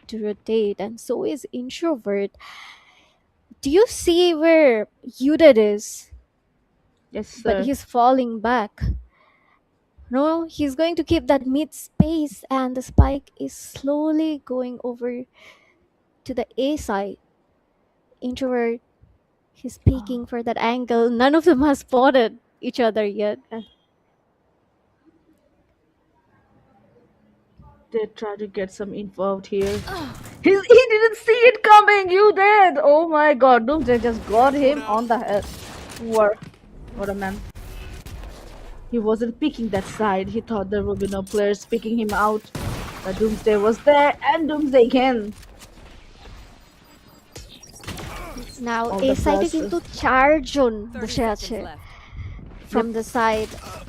to rotate, and so is introvert. Do you see where Yudit is? Yes, But sir. he's falling back. No, he's going to keep that mid space, and the spike is slowly going over to the A side. Introvert, he's Oh, peeking for that angle. None of them has spotted each other yet. and they try to get some info out here. He didn't see it coming. You did. Oh my God. Doomsday just got him on the head. What? What a man. He wasn't picking that side. He thought there would be no players picking him out. But Doomsday was there, and Doomsday can. Now All A the side is into players. charge on 30 seconds Bushache left. Yep. from the side of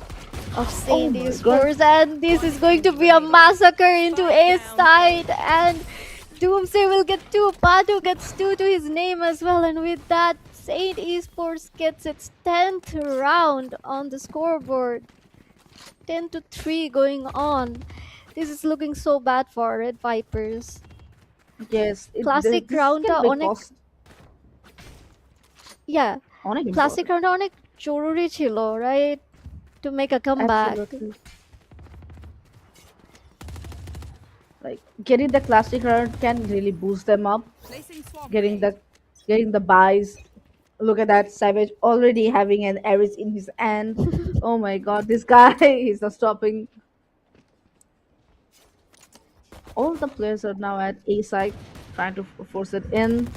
Oh Saint my God. Esports, and this is One going to enemy be a remaining. massacre into Spike A down A. side, and Doomsday will get 2, Patu gets 2 to his name as well, and with that, Saint Esports gets its 10th round on the scoreboard. 10-3 going on. This is looking so bad for Red Vipers. Yes. Classic This round can be অনেক, cost. yeah, classic Important. round অনেক জরুরি ছিল, right? To make a comeback. Absolutely. Like getting the classic round can really boost them up. Placing swamp Getting grenade. the buys. Look at that Savage already having an Ares in his hand. Oh my God, this guy he's not stopping. All the players are now at A side, trying to force it in.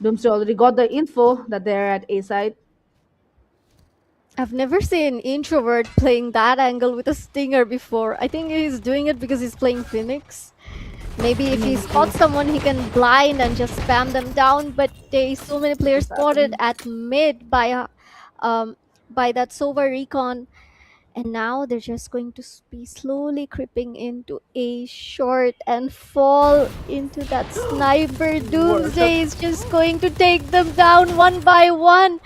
Doomsday already got the info that they're at A side. I've never seen introvert playing that angle with a stinger before. I think he's doing it because he's playing Phoenix. Maybe if he Maybe spots someone, he can blind and just spam them down. But there's so many players this spotted happened. at mid by that Sova recon, and now they're just going to be slowly creeping into a short and fall into that sniper. What a Doomsday is just going to take them down one by one.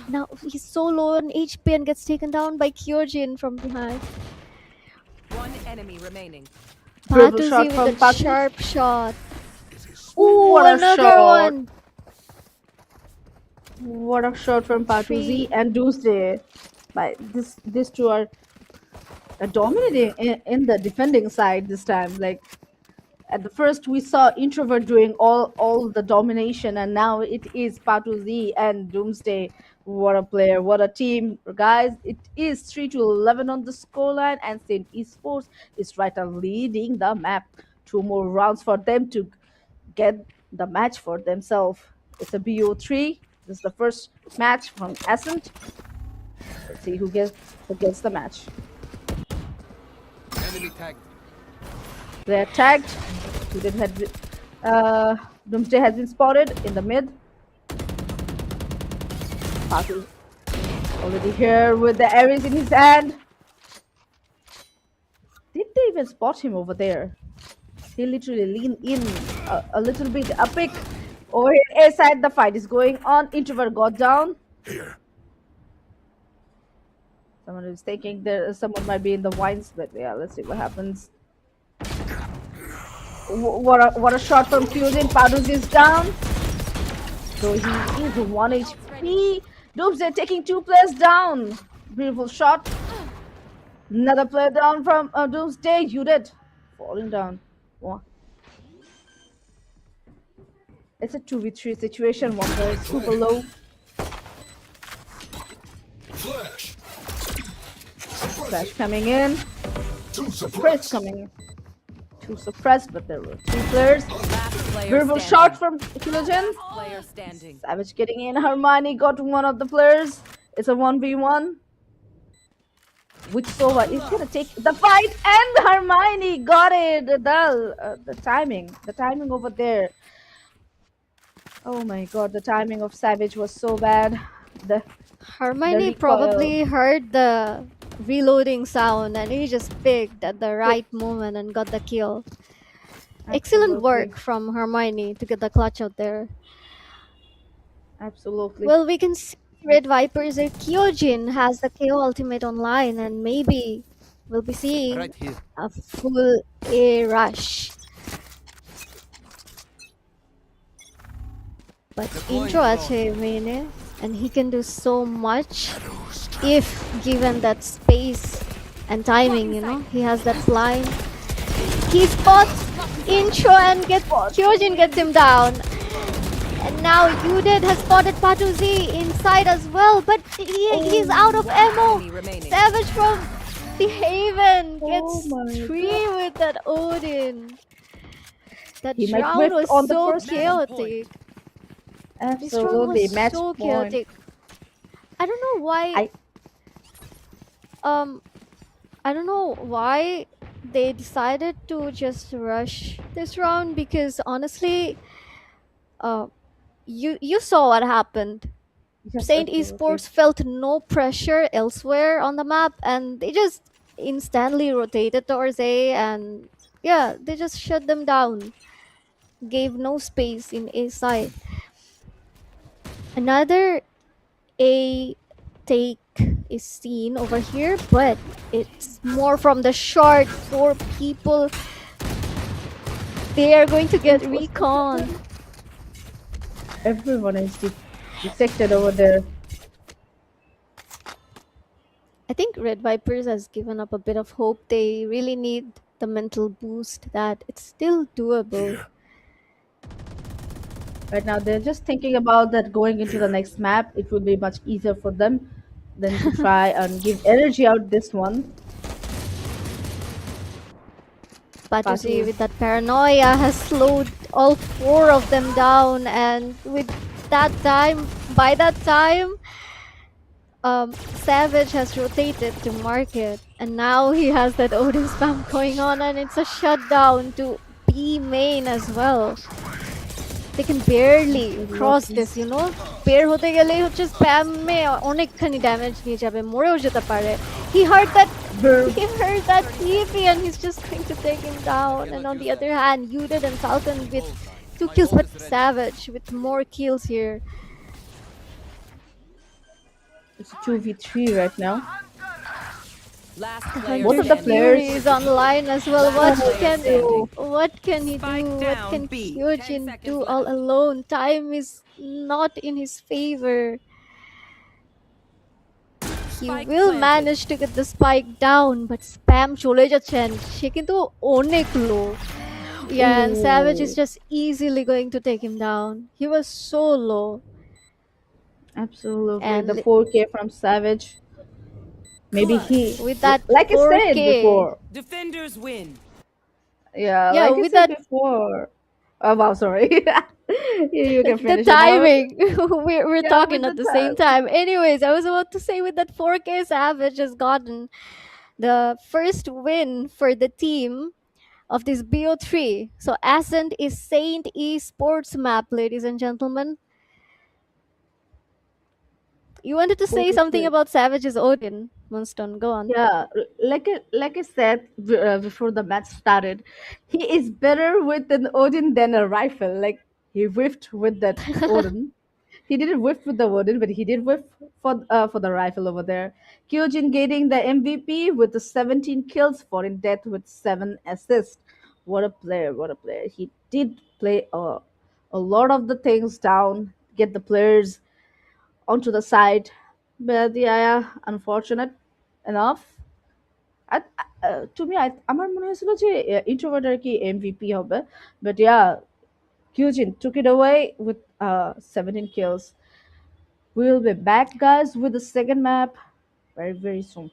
Now he's so low on HP and gets taken down by Kyojin from behind. One enemy remaining. beautiful Patuzi shot with from that Patu. sharp shot. Ooh, What a another shot! one. What a shot from Three. Patuzi and Doomsday. Like these two are dominating in the defending side this time. Like at the first we saw Introvert doing all the domination, and now it is Patuzi and Doomsday. What a player, what a team, guys. It is 3-11 on the scoreline, and Saint Esports is right now leading the map. 2 more rounds for them to get the match for themselves. It's a BO3. This is the first match from Ascent. Let's see who gets the match. Enemy tagged. They're tagged. Student had Doomsday has been spotted in the mid. Patu already here with the Ares in his hand. Did they even spot him over there? He literally leaned in a little bit. A pick over here. A side, the fight is going on. Introvert got down. Here. Someone is taking there. Someone might be in the wines, but yeah, let's see what happens. What a shot from Fusion. Padus is down. So he is 1 HP. Doomsday taking 2 players down. Beautiful shot. Another player down from Doomsday. You did. Falling down. Wow. It's a 2v3 situation. One player is super low. Flash. Flash coming in. Two Suppress suppress. coming in. 2 suppressed, but there were 3 players. Last player Beautiful standing. shot from Kilogen. Player standing. Savage getting in. Hermione got one of the players. It's a 1v1. Which Sova is gonna take the fight, and Hermione got it. The timing over there. Oh my God, the timing of Savage was so bad. The Hermione recoil. probably heard the reloading sound and he just picked at the right moment and got the kill. Excellent Absolutely. work from Hermione to get the clutch out there. Absolutely. Well, we can see Red Vipers or Kyojin has the KO ultimate online, and maybe we'll be seeing Right here. a full A rush. But intro আছে main and he can do so much if given that space and timing, he has that blind. He spots intro and Kyojin gets him down. And now Udid has spotted Patuzi inside as well, but he's out of ammo. Enemy remaining. Savage from the Haven Oh gets my 3 with that Odin. That He might round whiff was on the so first one. chaotic. This round was Absolutely, match so point. chaotic. I don't know why. I Um, I don't know why they decided to just rush this round because honestly, uh, you saw what happened. yes, Saint absolutely. Esports felt no pressure elsewhere on the map, and they just instantly rotated towards A, and yeah, they just shut them down. Gave no space in A side. Another A take is seen over here, but it's more from the short. 4 people. They are going to get It was recon. everyone is dissected over there. I think Red Vipers has given up a bit of hope. They really need the mental boost that it's still doable. Right now, they're just thinking about that going into the next map. It will be much easier for them than to try and give energy out this one. Patusi Patu, with that paranoia has slowed all 4 of them down, and with that time, by that time, Savage has rotated to market, and now he has that Odin spam going on, and it's a shutdown to B main as well. They can barely cross absolutely. this. বের হতে গেলেই হচ্ছে স্প্যামে অনেকখানি damage নিয়ে যাবে, মরেও যেতে পারে. He heard that Brr. he heard that TP and he's just going to take him down. And on the other hand, Udid and Falcon with 2 kills, but Savage with more kills here. It's 2v3 right now. Last player Both Hunter of the standing. Fury players. is online as well. Last Oh, player standing. What can he Spike do? What down can B. 10 Kyojin seconds do all left. alone? Time is not in his favor. He Spike will planted. manage to get the spike down, but spam চলে যাচ্ছেন সে কিন্তু অনেক low. Yeah, and Savage is ooh, just easily going to take him down. He was so low. absolutely. The And 4K from Savage. Maybe he, with that like I said 4K, before. Defenders win. Yeah, yeah, like I with said that before. Oh, wow, sorry. You can the finish it now. timing, we're Yeah, with talking the at the same time. time. Anyways, I was about to say with that 4K, Savage has gotten the first win for the team of this BO3. So Ascent is Saint Esports map, ladies and gentlemen. You wanted to say something 4v3. about Savage's Odin, Moonstone. Go on. Yeah, like I said before the match started, he is better with an Odin than a rifle. Like he whiffed with that Odin. He didn't whiff with the Odin, but he did whiff for the rifle over there. Kyojin getting the MVP with the 17 kills, 14 death with 7 assists. What a player! What a player! He did play a lot of the things down, get the players onto the side, but yeah, unfortunate enough. To me, আমার মনে হয়েছিল যে introvert আর কি MVP হবে, but yeah, Kyujin took it away with 17 kills. We'll be back, guys, with the second map very very soon.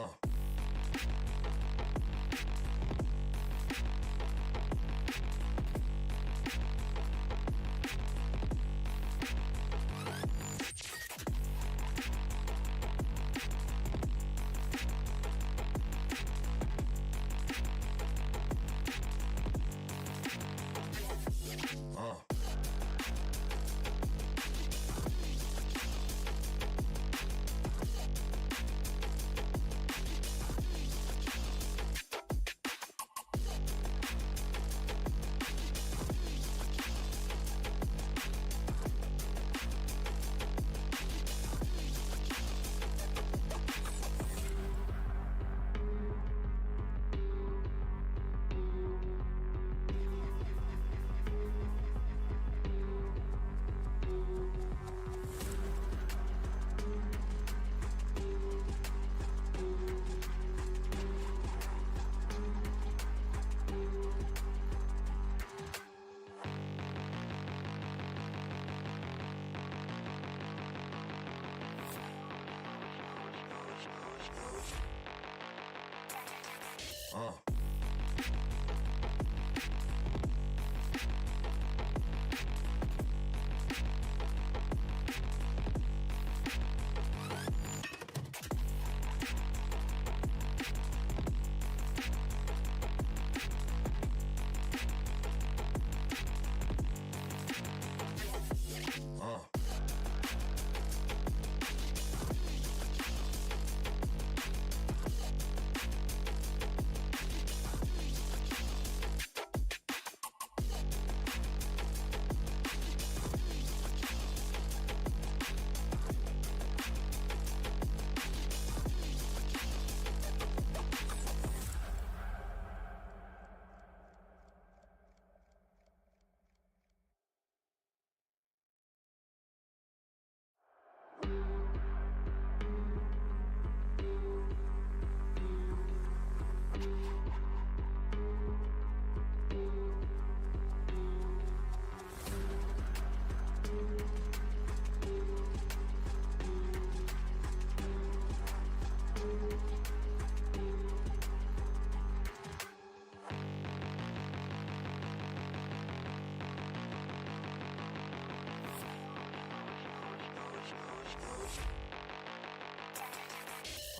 Uh.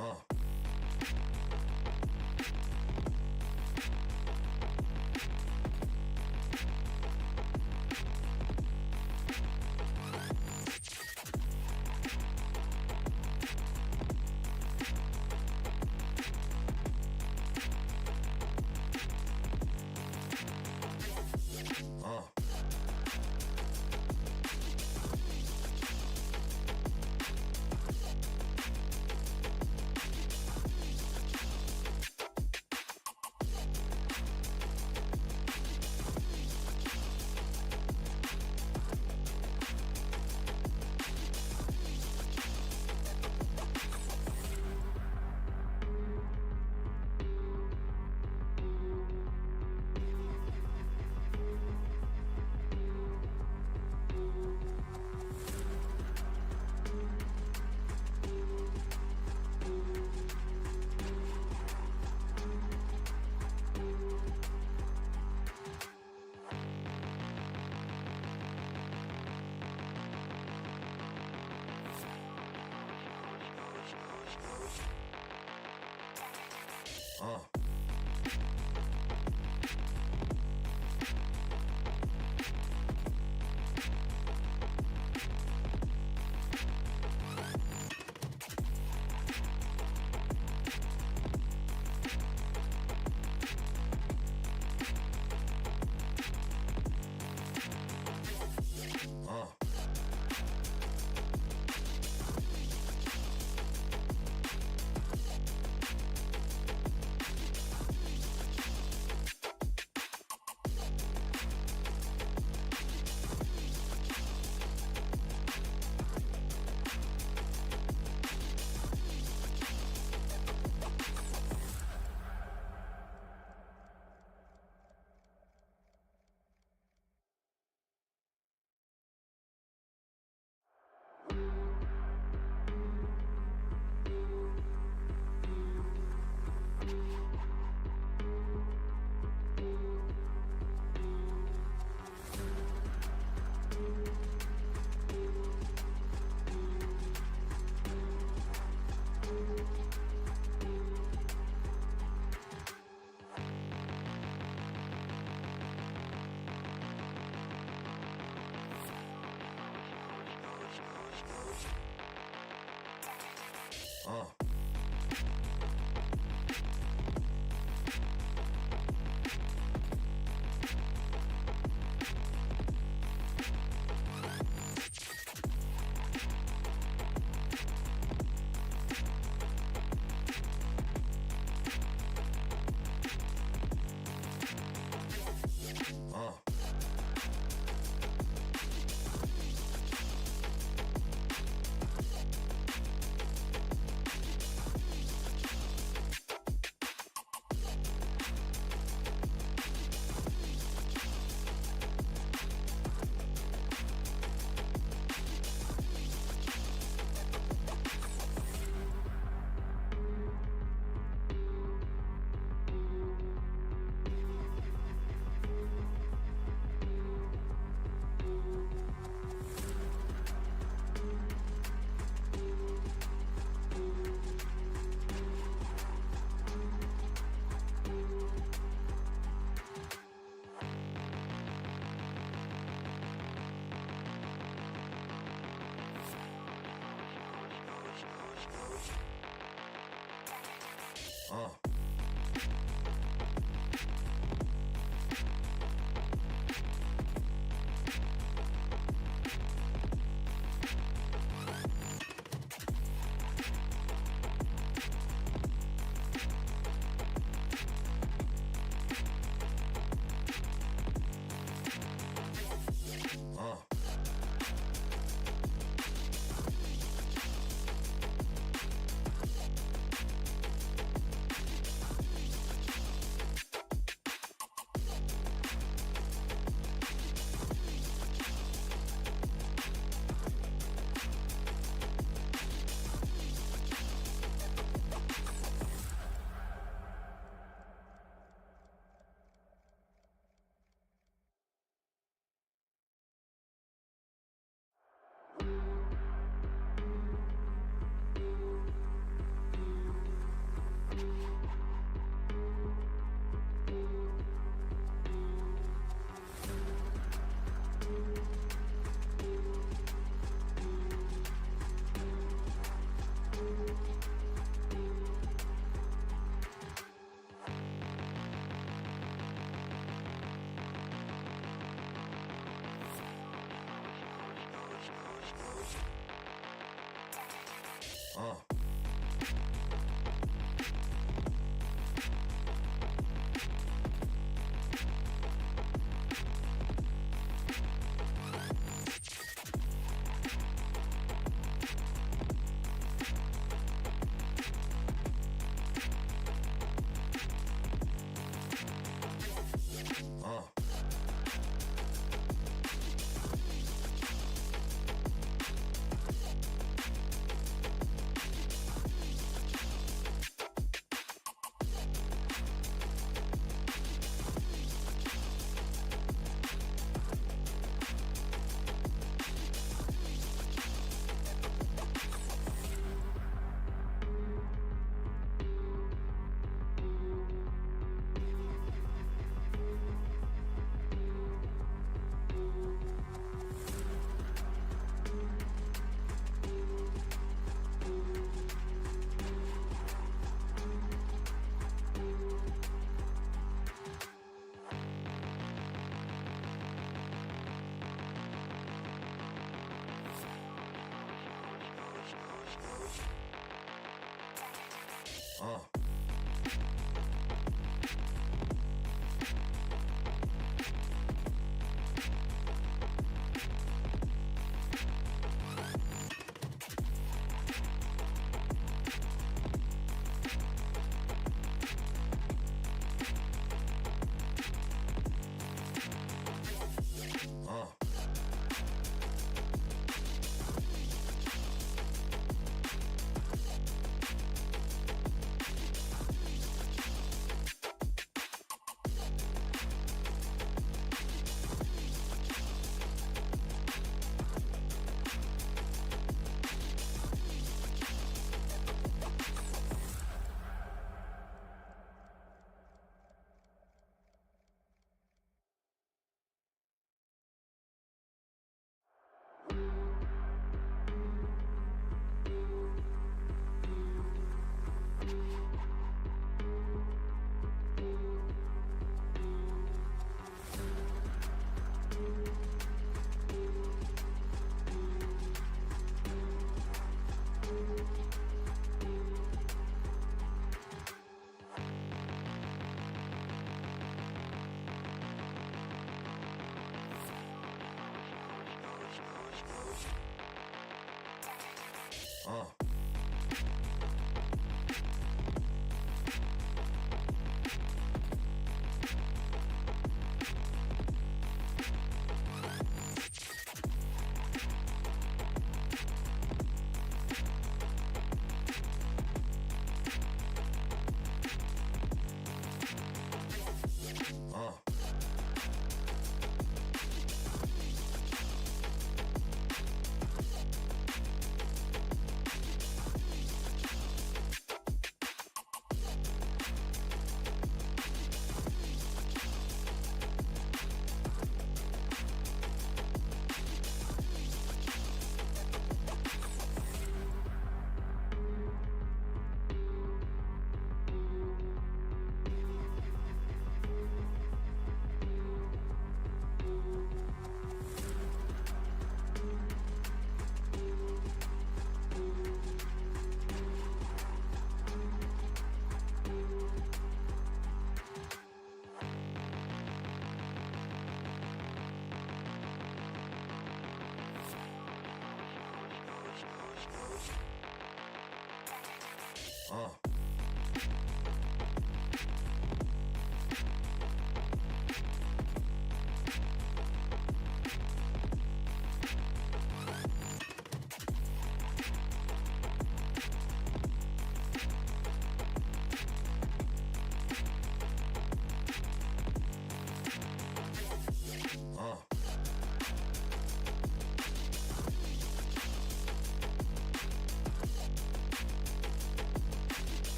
Uh.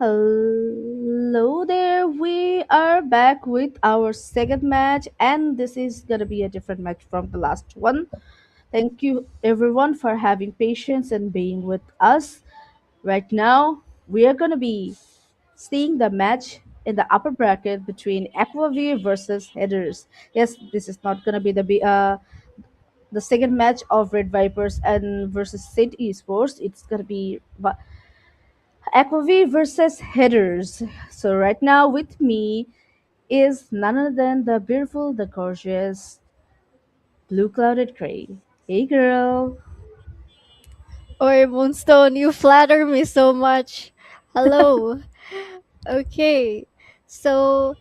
Hello there, we are back with our second match, and this is gonna be a different match from the last one. Thank you everyone for having patience and being with us. Right now, we are gonna be seeing the match in the upper bracket between Aquavir versus Headers. Yes, this is not gonna be the second match of Red Vipers and versus Saint Esports. It's gonna be Aquavir versus Headers. So right now with me is none other than the beautiful, the gorgeous, blue clouded gray. Hey girl. Oi, Moonstone, you flatter me so much. Hello. Okay. So,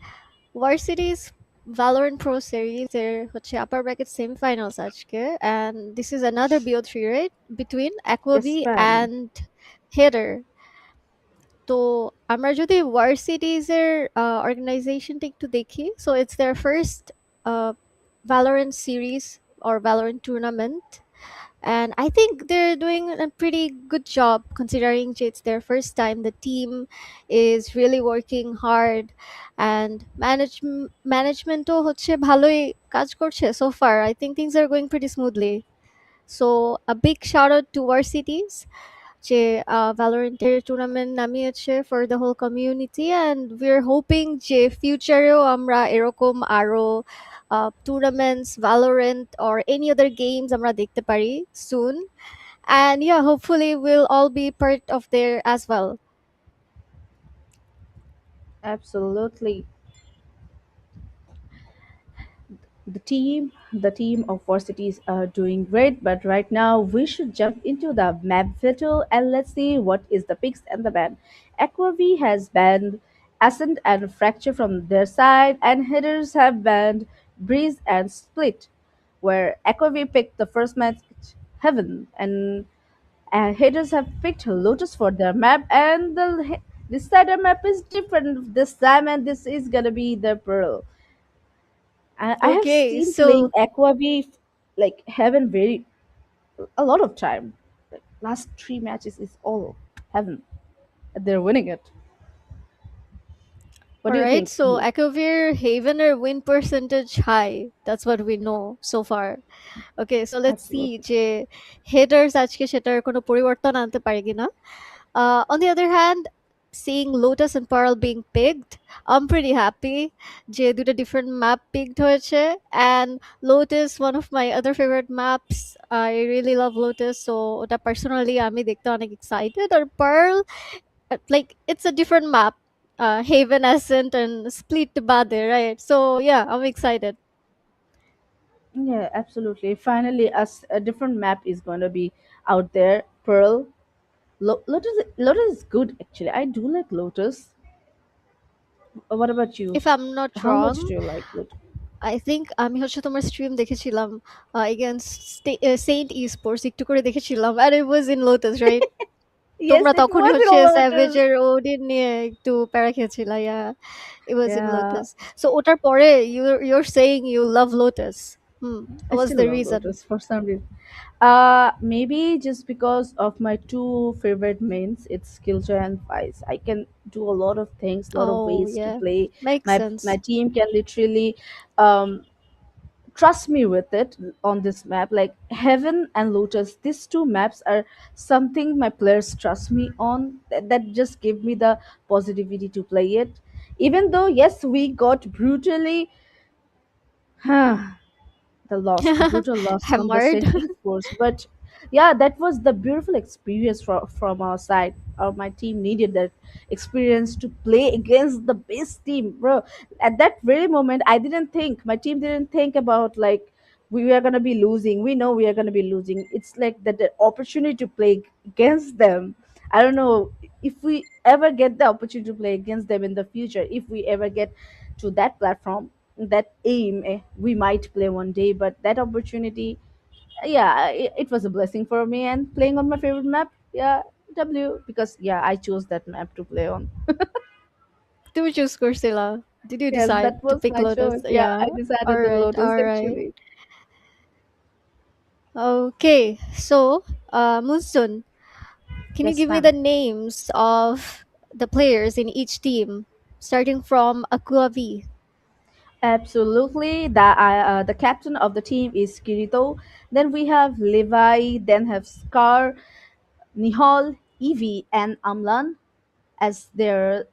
WarCities Valorant Pro Series হচ্ছে upper bracket semifinals আজকে, and this is another BO3, right? Between Yes, Aquavi ma'am. and Hitter. তো আমরা যদি WarCities এর অর্গানাইজেশনটা একটু দেখি, so it's their first Valorant series or Valorant tournament, and I think they're doing a pretty good job considering it's their first time. The team is really working hard, and managementও হচ্ছে ভালোই কাজ করছে so far. I think things are going pretty smoothly. So a big shout out to our cities যে ভ্যালোরেন্টের tournament নামিয়েছে for the whole community, and we're hoping যে ফিউচারেও আমরা এরকম আরো tournaments, Valorant or any other games আমরা দেখতে পারি soon. And yeah, hopefully we'll all be part of there as well. Absolutely. The team of four cities are doing great, but right now we should jump into the map battle and let's see what is the picks and the ban. Aquav has banned Ascent and Fracture from their side, and Hitters have banned Breeze and Split, where Aquav picked the first match Heaven, and Hitters have picked Lotus for their map, and the This side of map is different this time, and this is gonna be the Pearl. I have Okay, seen playing so Aquavi like heaven very a lot of time. Like last three matches is all heaven. They're winning it. What all do you right, think? so Akavir Havener win percentage high. That's what we know so far. Okay, so let's see Absolutely. যে headers আজকে সেটার কোনো পরিবর্তন আনতে পারে কিনা. On the other hand, seeing Lotus and Pearl being picked, I'm pretty happy যে দুটো different map picked হয়েছে. And Lotus, one of my other favorite maps. I really love Lotus, so ওটা personally আমি দেখতে অনেক excited. R Pearl, like it's a different map. Haven Ascent and Split Bade, right? So yeah, I'm excited. Yeah, absolutely. Finally, a different map is going to be out there. Pearl. Lotus is good actually. I do like Lotus. What about you? If I'm not How much wrong, do you like Lotus? I think আমি হচ্ছে তোমার stream দেখেছিলাম against Saint Esports একটু করে দেখেছিলাম, and it was in Lotus, right? Yes, তোমরা it তখনই was হচ্ছে in Savage Lotus. এর ওডিন নিয়ে একটু প্যারা খেয়েছিলা. Yeah, it was in Yeah, Lotus. So ওটার পরে you're saying you love Lotus. I What's still the love reason? Lotus for some reason. Maybe just because of my two favorite mains, it's Killjoy and Vice. I can do a lot of things, a lot of Oh ways to yeah, play. makes My sense. team can literally um, trust me with it on this map. Like Heaven and Lotus, these two maps are something my players trust me on. That just give me the positivity to play it. Even though yes, we got brutally the brutal loss from the Hammered. Saint Esports. But yeah, that was the beautiful experience from our side. My team needed that experience to play against the best team, bro. At that very moment, I didn't think my team didn't think about like we are gonna be losing. We know we are gonna be losing. It's like that the opportunity to play against them. I don't know if we ever get the opportunity to play against them in the future. If we ever get to that platform, that aim, we might play one day, but that opportunity, yeah, it was a blessing for me. And playing on my favorite map, yeah, W, because yeah, I chose that map to play on. তুমি choose করছিলা? Did you Yes, decide that to was pick my Lotus? choice. Yeah, Yeah. I decided All the right. Lotus All right. actually. Okay. So, Munsun, can you Yes, give me ma'am. the names of the players in each team, starting from Aqua V? Absolutely. The captain of the team is Kirito. Then we have Levi. Then have Scar, Nihal, Evie, and Amlan as their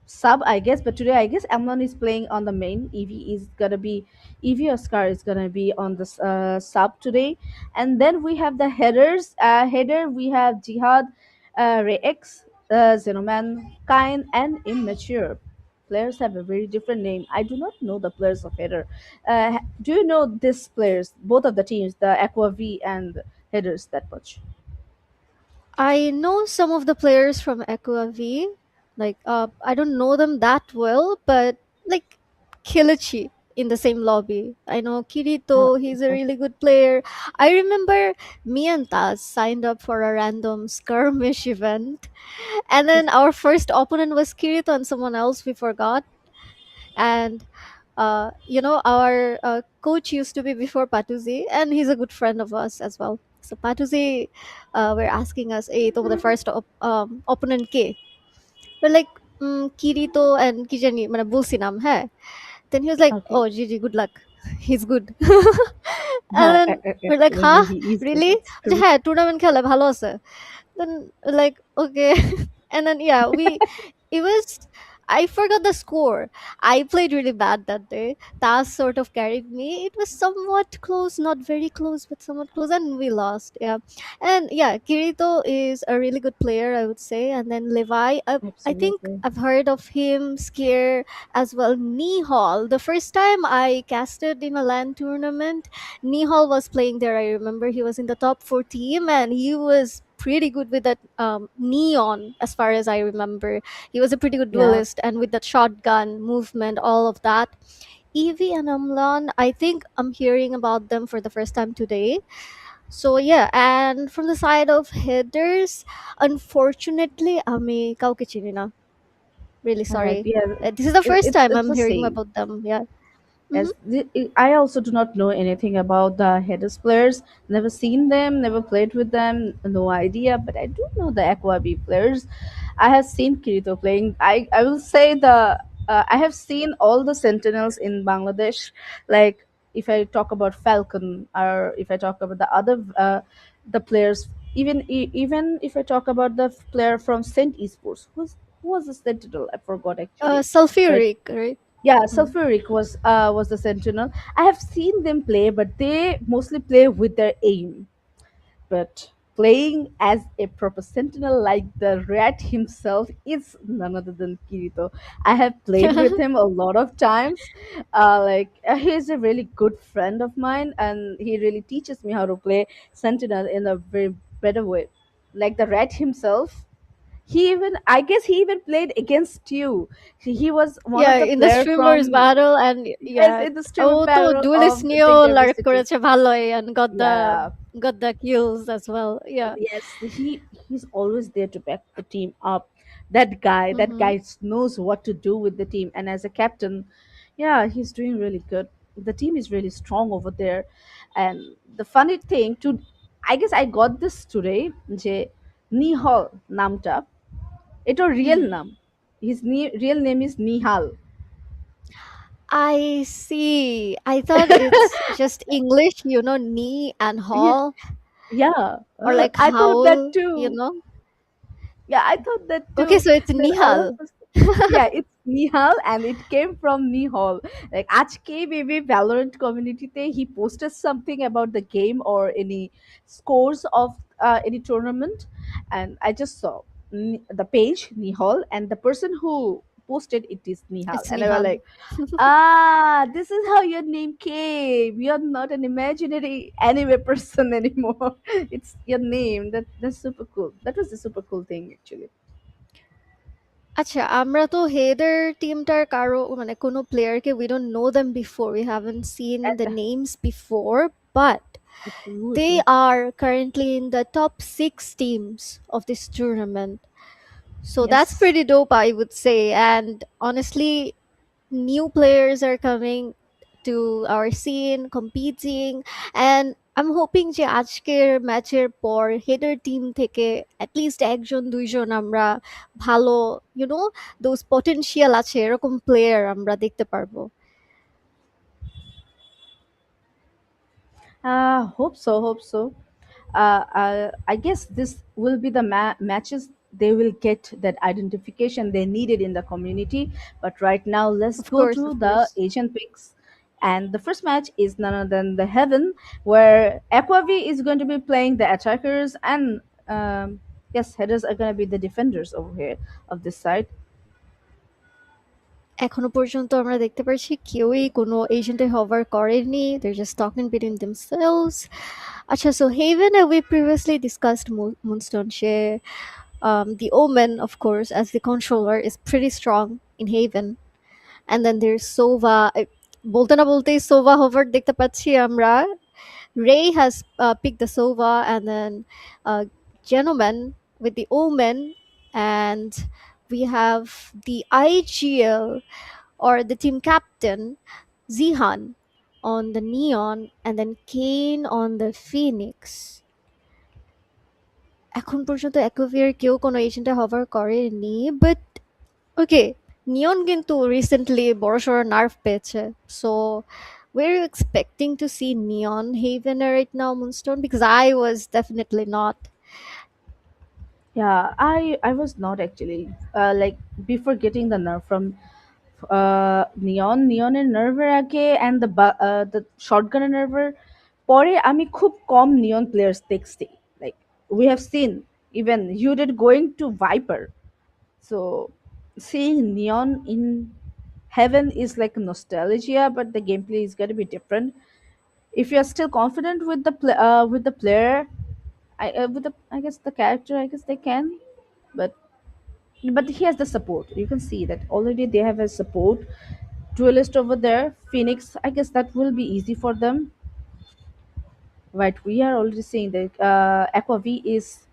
sub, I guess. But today, I guess Amnon is playing on the main. Evie is gonna be Evie or Scar is gonna be on the sub today. And then we have the headers. Header we have Jihad, Rex, Xenoman, Kain, and Immature. Players have a very different name. I do not know the players of header. Do you know these players? Both of the teams, the Aqua V and headers, that much. I know some of the players from Aqua V. Like, I don't know them that well, but like Kilichi in the same lobby. I know Kirito, he's a Okay. really good player. I remember me and Taz signed up for a random skirmish event, and then our first opponent was Kirito and someone else we forgot. And our coach used to be before Patuzi, and he's a good friend of us as well. So Patuzi were asking us, "Hey, to the first opponent ke?" We're like, Kirito and Kijani, মানে বলছি নাম, হ্যাঁ. Then he was like, Okay. "Oh, Gigi, good luck. He's good." And then we're like, Maybe "Huh? he is good. Really?" It's যে true. হ্যাঁ, tournament খেলে ভালো আছে. Then like, okay. And then yeah, it was, I forgot the score. I played really bad that day. Taz sort of carried me. It was somewhat close, not very close, but somewhat close, and we lost. Yeah. And yeah, Kirito is a really good player, I would say. And then Levi, I think Absolutely. I've heard of him. Scare as well. Nihal, the first time I casted in a LAN tournament, Nihal was playing there. I remember he was in the top 4 team, and he was pretty good with that neon, as far as I remember. He was a pretty good Yeah. duelist, and with that shotgun movement, all of that. Evie and Amlan, I think I'm hearing about them for the first time today. So yeah, and from the side of headers, unfortunately আমি কাউকে চিনি না. Really All right, sorry. yeah, This is the first it's time it's I'm the hearing same. about them. Yeah. Hmm. As I also do not know anything about the Headers players. Never seen them, never played with them, no idea. But I do know the Aqua B players. I have seen Kirito playing. I will say the I have seen all the Sentinels in Bangladesh. Like if I talk about Falcon, or if I talk about the other the players, even if I talk about the player from Saint Esports, who was the Sentinel? I forgot actually. But Sulfuric, right? yeah, Mm. Sulfuric was the Sentinel. I have seen them play, but they mostly play with their aim. But playing as a proper Sentinel like the Rat himself is none other than Kirito. I have played with him a lot of times. He is a really good friend of mine, and he really teaches me how to play Sentinel in a very better way. Like the Rat himself, I guess he even played against you. He was one Yeah, of the in the player streamers from, battle and yes, yeah. in the streamer ও তো battle duelist of নিয়েও the Lark City. করেছে ভালোই and Yeah, got the kills as well. Yeah. yes, he's always there to back the team up. That guy Mm-hmm. knows what to do with the team, and as a captain, yeah, he's doing really good. The team is really strong over there, and the funny thing to, I guess I got this today. যে নিহল নামটা এটা real নাম. His real name is Nihal. I see. I thought it's just English, knee and Yeah, hall, yeah. or like I thought that too. howl. Yeah, I thought that Okay, too. so it's Then all of Nihal. us, yeah, it's Nihal and it came from Nihal. Like Ajke maybe Valorant community he posted something about the game or any scores of any tournament, and I just saw the page Nihal and the person who posted it is Nihal, It's and I was Nihal. like, ah, this is how your name came. You're not an imaginary anime person anymore. It's your name. That's super cool. That was a super cool thing actually. আচ্ছা আমরা তো হেদের টিমটার কারো মানে কোনো প্লেয়ারকে we don't know them before, we haven't seen the And names before, but they absolutely. are currently in the top 6 teams of this tournament. So that's Yes. pretty dope, I would say. And honestly, new players are coming to our scene, competing, and I'm hoping যে আজকের ম্যাচের পর header team থেকে at least একজন দুইজন আমরা ভালো, those potential আছে এরকম প্লেয়ার আমরা দেখতে পারবো. Hope so. Hope so. I guess this will be the matches they will get that identification they needed in the community. But right now, let's Of go course, to of the course. Asian picks. And the first match is none other than the Heaven, where Aquavi is going to be playing the attackers, and yes, headers are going to be the defenders over here of this side. এখনো পর্যন্ত আমরা দেখতে পারছি কেউই কোনো এজেন্টে hover করেনি, they're just talking between themselves. আচ্ছা, so Haven, we previously discussed Moonstone. The Omen, of course, as the controller, is pretty strong in Haven. And then there's Sova. বলতে না বলতেই Sova hover দেখতে পাচ্ছি আমরা. Ray has picked the Sova, and then Gentleman with the Omen, and we have the IGL, or the team captain, Zihan on the Neon, and then Kane on the Phoenix. এখন পর্যন্ত অ্যাকোভিয়ার কেউ কোনো এজেন্টে hover করেনি, but ওকে, নিয়ন কিন্তু recently বড়সড় nerve পেয়েছে, so we're expecting to see Neon Haven right now, Moonstone, because I was definitely not. Yeah, I was not actually like before getting the nerf from নিয়নের নার্ভের আগে অ্যান্ড দ্য শটগানের নার্ভের পরে আমি খুব কম নিয়ন প্লেয়ার্স দেখছি like we have seen even you did going to Viper so seeing neon in heaven is like nostalgia, but the gameplay is going to be different. If you're still confident with with the player, with the I guess the character, I guess they can, but he has the support. You can see that already they have a support duelist over there. Phoenix, I guess that will be easy for them. Right, we are already seeing that Aqua V is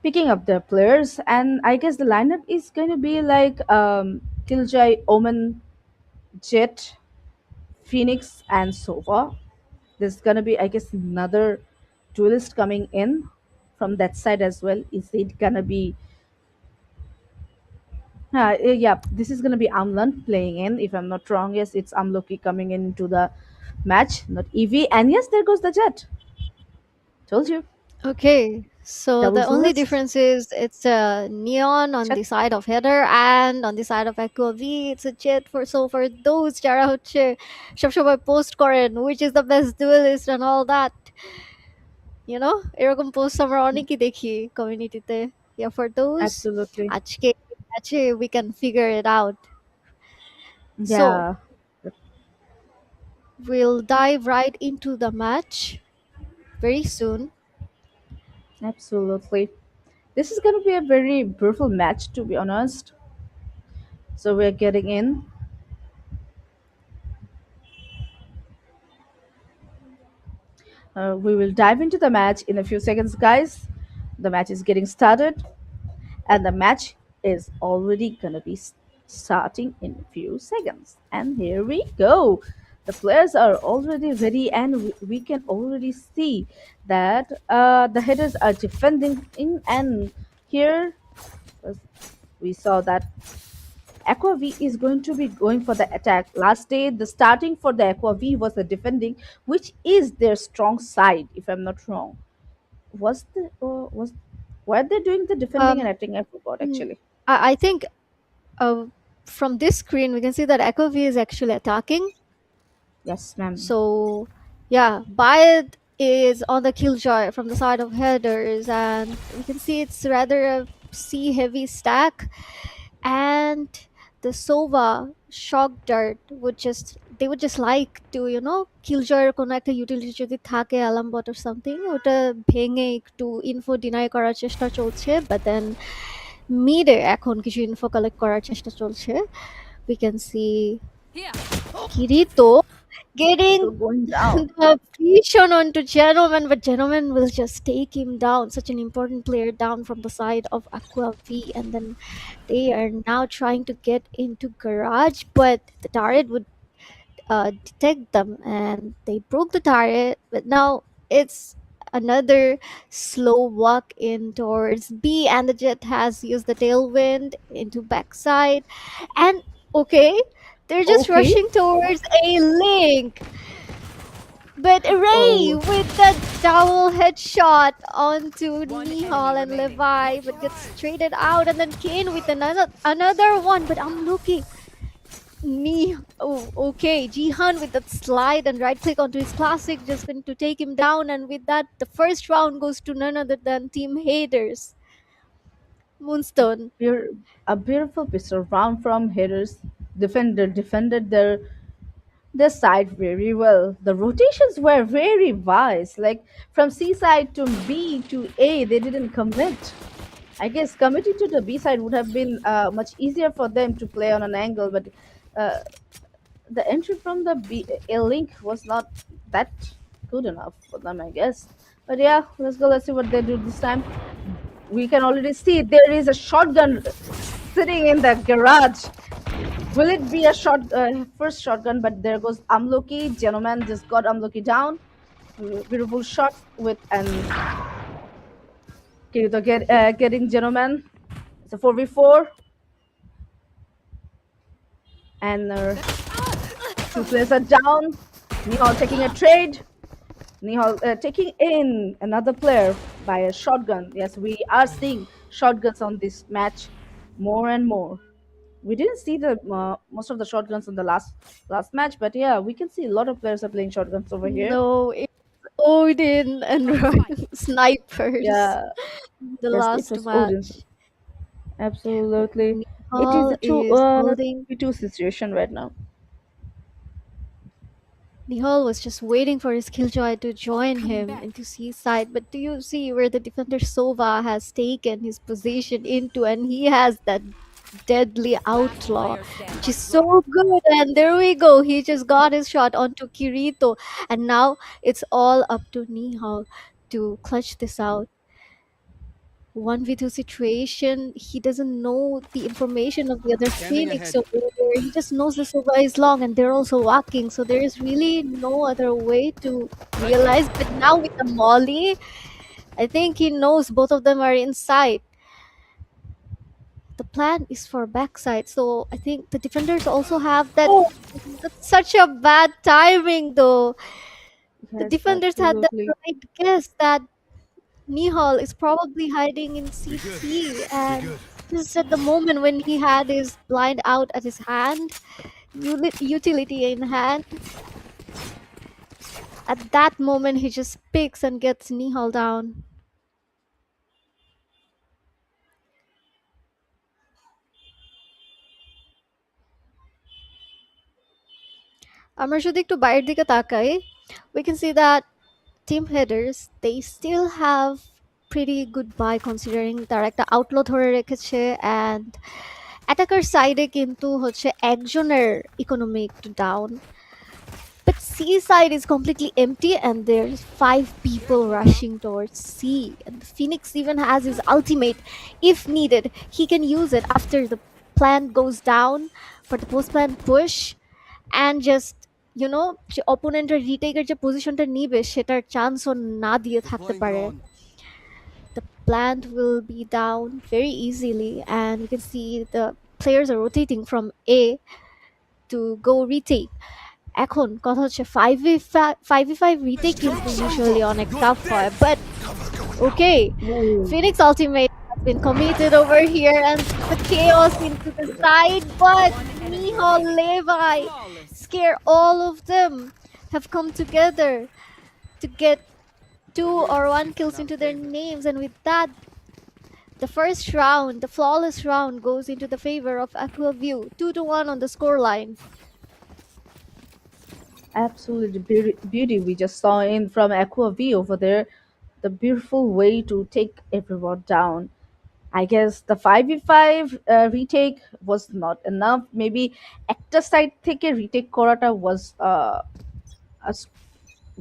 picking up their players, and I guess the lineup is going to be like Killjoy, Omen, Jet, Phoenix, and Sova. There's gonna be, I guess, another duelist coming in from that side as well. Is it gonna be? Yeah, this is gonna be Amlan playing in. If I'm not wrong, yes, it's Amloki coming into the match, not Evie. And yes, there goes the Jet. Told you, Okay, so double the only duelist. difference is it's a neon on Jet. the side of header and on the side of Aqua V it's a jet for so for those যারা হচ্ছে সবসময় post করেন which is the best duelist and all that, you know, এরকম post আমরা অনেকই দেখি কমিউনিটিতে। Yeah, for those Absolutely. আজকে ম্যাচে we can figure it out. So Yeah, we'll dive right into the match very soon. absolutely. This is gonna be a very brutal match, to be honest. So we're getting in. We will dive into the match in a few seconds, guys. The match is getting started, and the match is already gonna be starting in a few seconds. And here we go. The players are already ready, and we can already see that the headers are defending in. And here we saw that Aqua V is going to be going for the attack. Last day, the starting for the Aqua V was the defending, which is their strong side, if I'm not wrong. Was were they doing the defending and Um, attacking? I forgot mm, actually. I think uh, from this screen we can see that Echo V is actually attacking. Yes, ma'am. So yeah, Bayad is on the killjoy from the side of headers, and we can see it's rather a C heavy stack. And the Sova shock dart would just they would just like to, you know, killjoy কোনো একটা utility যদি থাকে alarm bot or something ওটা ভেঙে একটু info deny করার চেষ্টা চলছে, but then mid এ এখন কিছু info collect করার চেষ্টা চলছে। We can see Here. Kirito getting People going down. the vision onto Gentleman, but Gentleman will just take him down. Such an important player down from the side of Aqua V, and then they are now trying to get into Garage, but the turret would detect them, and they broke the turret. But now it's another slow walk in towards B, and the Jet has used the tailwind into backside, and okay, they're just Okay. rushing towards a link. But Ray Oh, with the double headshot onto One Nihal enemy and remaining. Levi, but gets traded out, and then Kane with another one. But I'm looking. Oh, okay. Jihan with that slide and right click onto his classic, just going to take him down. And with that, the first round goes to none other than Team Haders. Moonstone. beau- a beautiful pistol round from headers. Defender defended their side very well. The rotations were very wise. Like from C side to B to A, they didn't commit. I guess committing to the B side would have been much easier for them to play on an angle, but uh, the entry from the A link was not that good enough for them, I guess. But yeah, let's go. Let's see what they do this time. We can already see there is a shotgun sitting in the garage. Will it be a first shotgun? But there goes Amloki. Gentleman just got Amloki down. Beautiful shot with an Kirito getting Gentleman. It's a 4v4. And two players are down. Nihal taking a trade. Nihal taking in another player by a shotgun. Yes, we are seeing shotguns on this match more and more. We didn't see the most of the shotguns in the last match, but yeah, we can see a lot of players are playing shotguns over here. No, it's Odin and Ryan snipers. Yeah, The yes, it last was Odin. match. Absolutely, it is Nihal a is holding 2v2 situation right now. Nihal was just waiting for his killjoy to join Coming him back. into seaside, but do you see where the defender Sova has taken his position into, and he has that deadly outlaw, Player which standing. is so good. And there we go. He just got his shot onto Kirito. And now it's all up to Nihal to clutch this out. 1v2 situation. He doesn't know the information of the other Scanning Phoenix ahead. over there. He just knows the Sova is long and they're also walking. So there is really no other way to Right here. realize. But now with the Molly, I think he knows both of them are inside. The plan is for backside. So I think the defenders also have that. Oh, That's such a bad timing, though. The yes, defenders had the absolutely. right guess that Nihal is probably hiding in Be good. CT, Be and good. just at the moment when he had his blind out at his hand, utility in hand, at that moment he just picks and gets Nihal down. আমরা যদি একটু বাইরের দিকে তাকাই, we can see that team headers they still have pretty good buy considering তারা একটা outlaw ধরে রেখেছে and অ্যাটাকার সাইডে কিন্তু হচ্ছে একজনের ইকোনমি একটু down. But C side is completely empty and there's five people Careful now. rushing towards C. And the Phoenix even has his ultimate. If needed, he can use it after the plant goes down for the post plant push and just যে অপোনেন্টের রিটেকের যে পজিশনটা নিবে সেটার চান্সও না দিয়ে থাকতে Deploying পারে. drone. The plant will be down very easily and you can see the players are rotating from A to go retake. এখন কথা হচ্ছে 5v5 রিটেক কিন্তু ইউজুয়ালি অনেক You're টাফ হয় dead. But Cover going out. Okay Ooh, Phoenix ultimate has been committed over here and the chaos into the side but One enemy Nihal remaining. Levi Flawless. scare all of them have come together to get two Good. or one kills Now into their payment. names and with that the first round the flawless round goes into the favor of Aquaview 2-1 on the scoreline. absolutely beauty we just saw in from Aqua V over there. The beautiful way to take everyone down. I guess the 5v5 retake was not enough. Maybe একটা side থেকে retake করাটা was a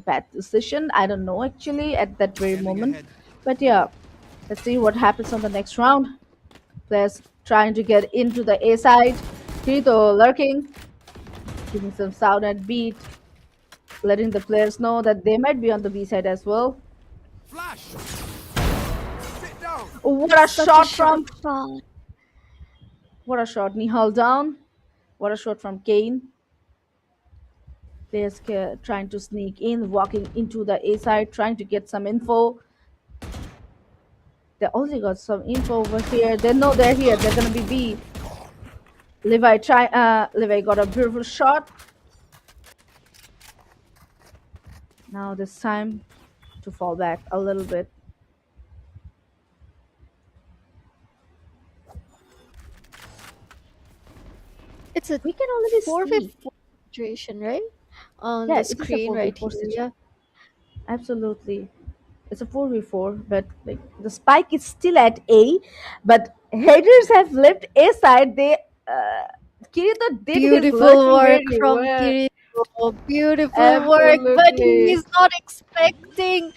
bad decision. I don't know actually at that very Scanning moment. ahead. But yeah, let's see what happens on the next round. Players trying to get into the A side. Kirito lurking, giving some sound and beat, letting the players know that they might be on the B side as well. Flash. Sit down. What a Such a shot sharp from shot. what a shot. Nihal down. What a shot from Kane. Players trying to sneak in, walking into the A side, trying to get some info. They only got some info over here. They know they're here. They're gonna be B. Levi got a beautiful shot. Now this time to fall back a little bit. It's a We can already see. 4v4 situation, right? On Yeah, the it is a screen right 4v4 here. situation. Yeah. Absolutely. It's a 4v4, but like the spike is still at A, but headers have left A side. Kirito did his Beautiful lurking work very from well. Kirito. Beautiful work, but Absolutely. he's not expecting.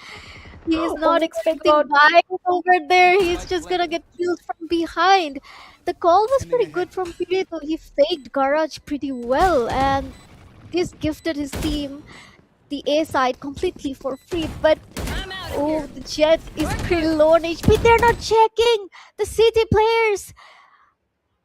He's Oh not my expecting god. Bias over there. He's Right just gonna flank. get killed from behind. The call was Scanning pretty ahead. good from Kirito. He faked Garage pretty well, and this gifted his team the A side completely for free. But I'm out of oh, here. the Jet is We're pretty good. low on HP. They're not checking the city players.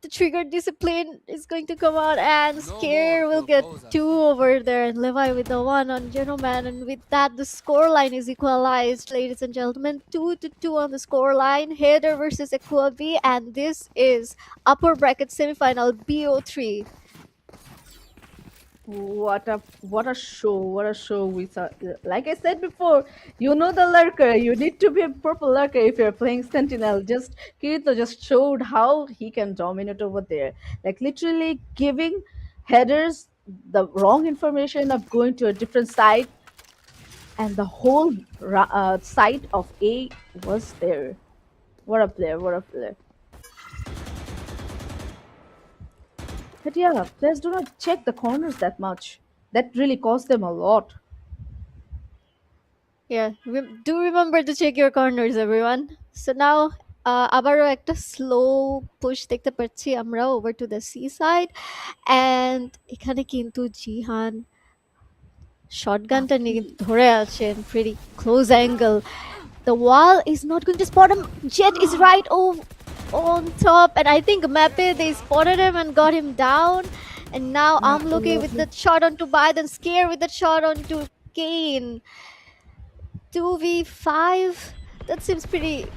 The trigger discipline is going to come out and No Scare more will will get pose us. two over there and Levi with the one on Gentleman and with that the score line is equalized, ladies and gentlemen. 2-2 on the score line. Header versus Aquavi and this is upper bracket semifinal BO3. What a show we saw. Like I said before, you know the lurker. You need to be a proper lurker if you're playing Sentinel. Just Kirito just showed how he can dominate over there. Like literally giving headers the wrong information of going to a different side, and the whole side of A was there. What a player! What a player! But yeah, players do not check the corners that much. That really costs them a lot. Yeah, do remember to check your corners, everyone. So now আবারও একটা slow push দেখতে পাচ্ছি আমরা over to the seaside, and এখানে কিন্তু জিহান শটগানটা নিয়ে কিন্তু ধরে আছেন pretty close angle. The wall is not going to spot him. Jet is right on top, and I think Mappe, they spotted him and got him down. And now I'm looking with Absolutely. the shot onto Biden, Scare with the shot onto Kane. 2v5. That seems pretty. It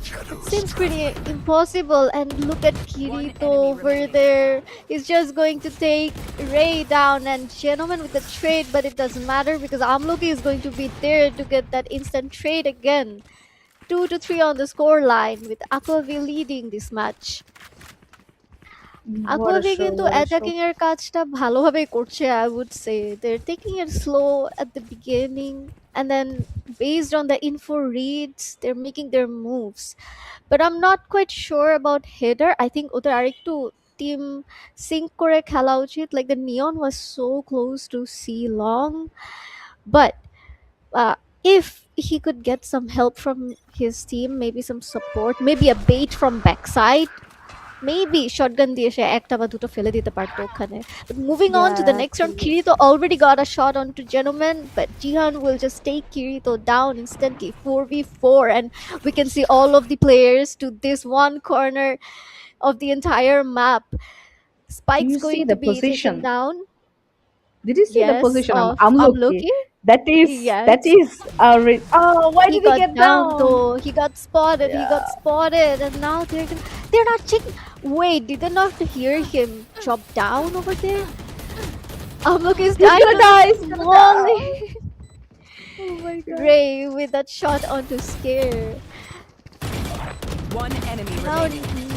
Shadows seems pretty traveling. impossible. And look at One Kirito enemy over remaining. there. He's just going to take Ray down, and Gentleman with the trade, but it doesn't matter because Amloki is going to be there to get that instant trade again. 2-3 on the score line with Aquavi leading this match. What a Aquavi show, কিন্তু what a show. Attacking এর কাজটা ভালোভাবে করছে, I would say. They're taking it slow at the beginning, and then based on the info reads, they're making their moves. But I'm not quite sure about header. I think ওদের আরেকটু team sync করে খেলা উচিত. Like the neon was so close to see long, but if he could get some help from his team, maybe some support, maybe a bait from backside, maybe shotgun দিয়ে সে একটা বা দুটো ফেলে দিতে পারতো ওখানে. But moving on to the Yeah, next round, absolutely. Kirito already got a shot onto Gentleman, but Jihan will just take Kirito down instantly. 4v4, and we can see all of the players to this one corner of the entire map. Do Spike's you see going the to be taken position? down. Did you see the Yes, position? of I'm lucky. Amloki. That Yes. is oh, why He did he got get down down? though. He got spotted. He got Yeah, spotted, and now they're not checking. Wait, did they not hear him drop down over there? Look, he's he's dying gonna to die. He's gonna die. Molly. Oh my god. Ray with that shot onto Scare. One enemy Now remaining.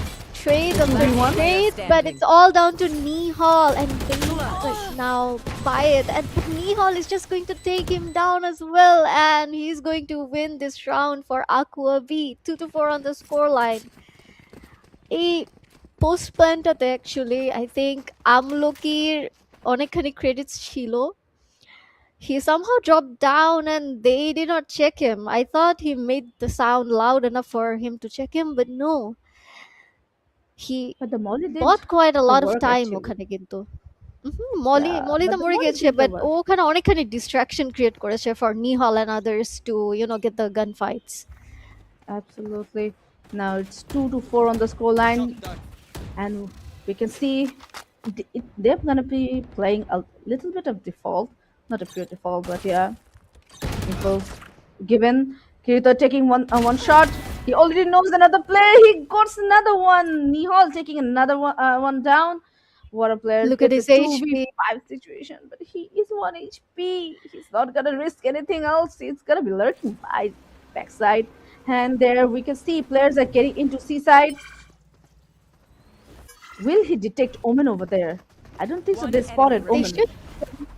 trade on the 2v1? trade, but it's all down to Nihal, and they like now buy it, and Nihal is just going to take him down as well, and he's going to win this round for Aqua B. 2-4 on the scoreline. এই post প্ল্যানটাতে actually I think আমলকির অনেকখানি credits ছিল. He somehow dropped down and they did not check him. I thought he made the sound loud enough for him to check him, but no. He But the Molly did bought quite a the lot of work time actually. ওখানে কিন্তু. Moli Yeah, Moli তো but the মরে Molly গেছে, did the but O work. ওখানে অনেকখানি distraction create করেছে for Nihal and others to get the gunfights. Absolutely. Now it's 2-4 on the scoreline, and we can see they're gonna be playing a little bit of default, not a pure default, but yeah, impulse given. Kirito taking one shot. He already knows another play. He got another one. Nihal taking another one down. What a player! Look at It's a his HP. 2v5 situation, but he is 1 HP. He's not gonna risk anything else. He's gonna be lurking by backside. And there we can see players are getting into seaside. Will he detect Omen over there? I don't think so. One They spotted enemy They Omen. should.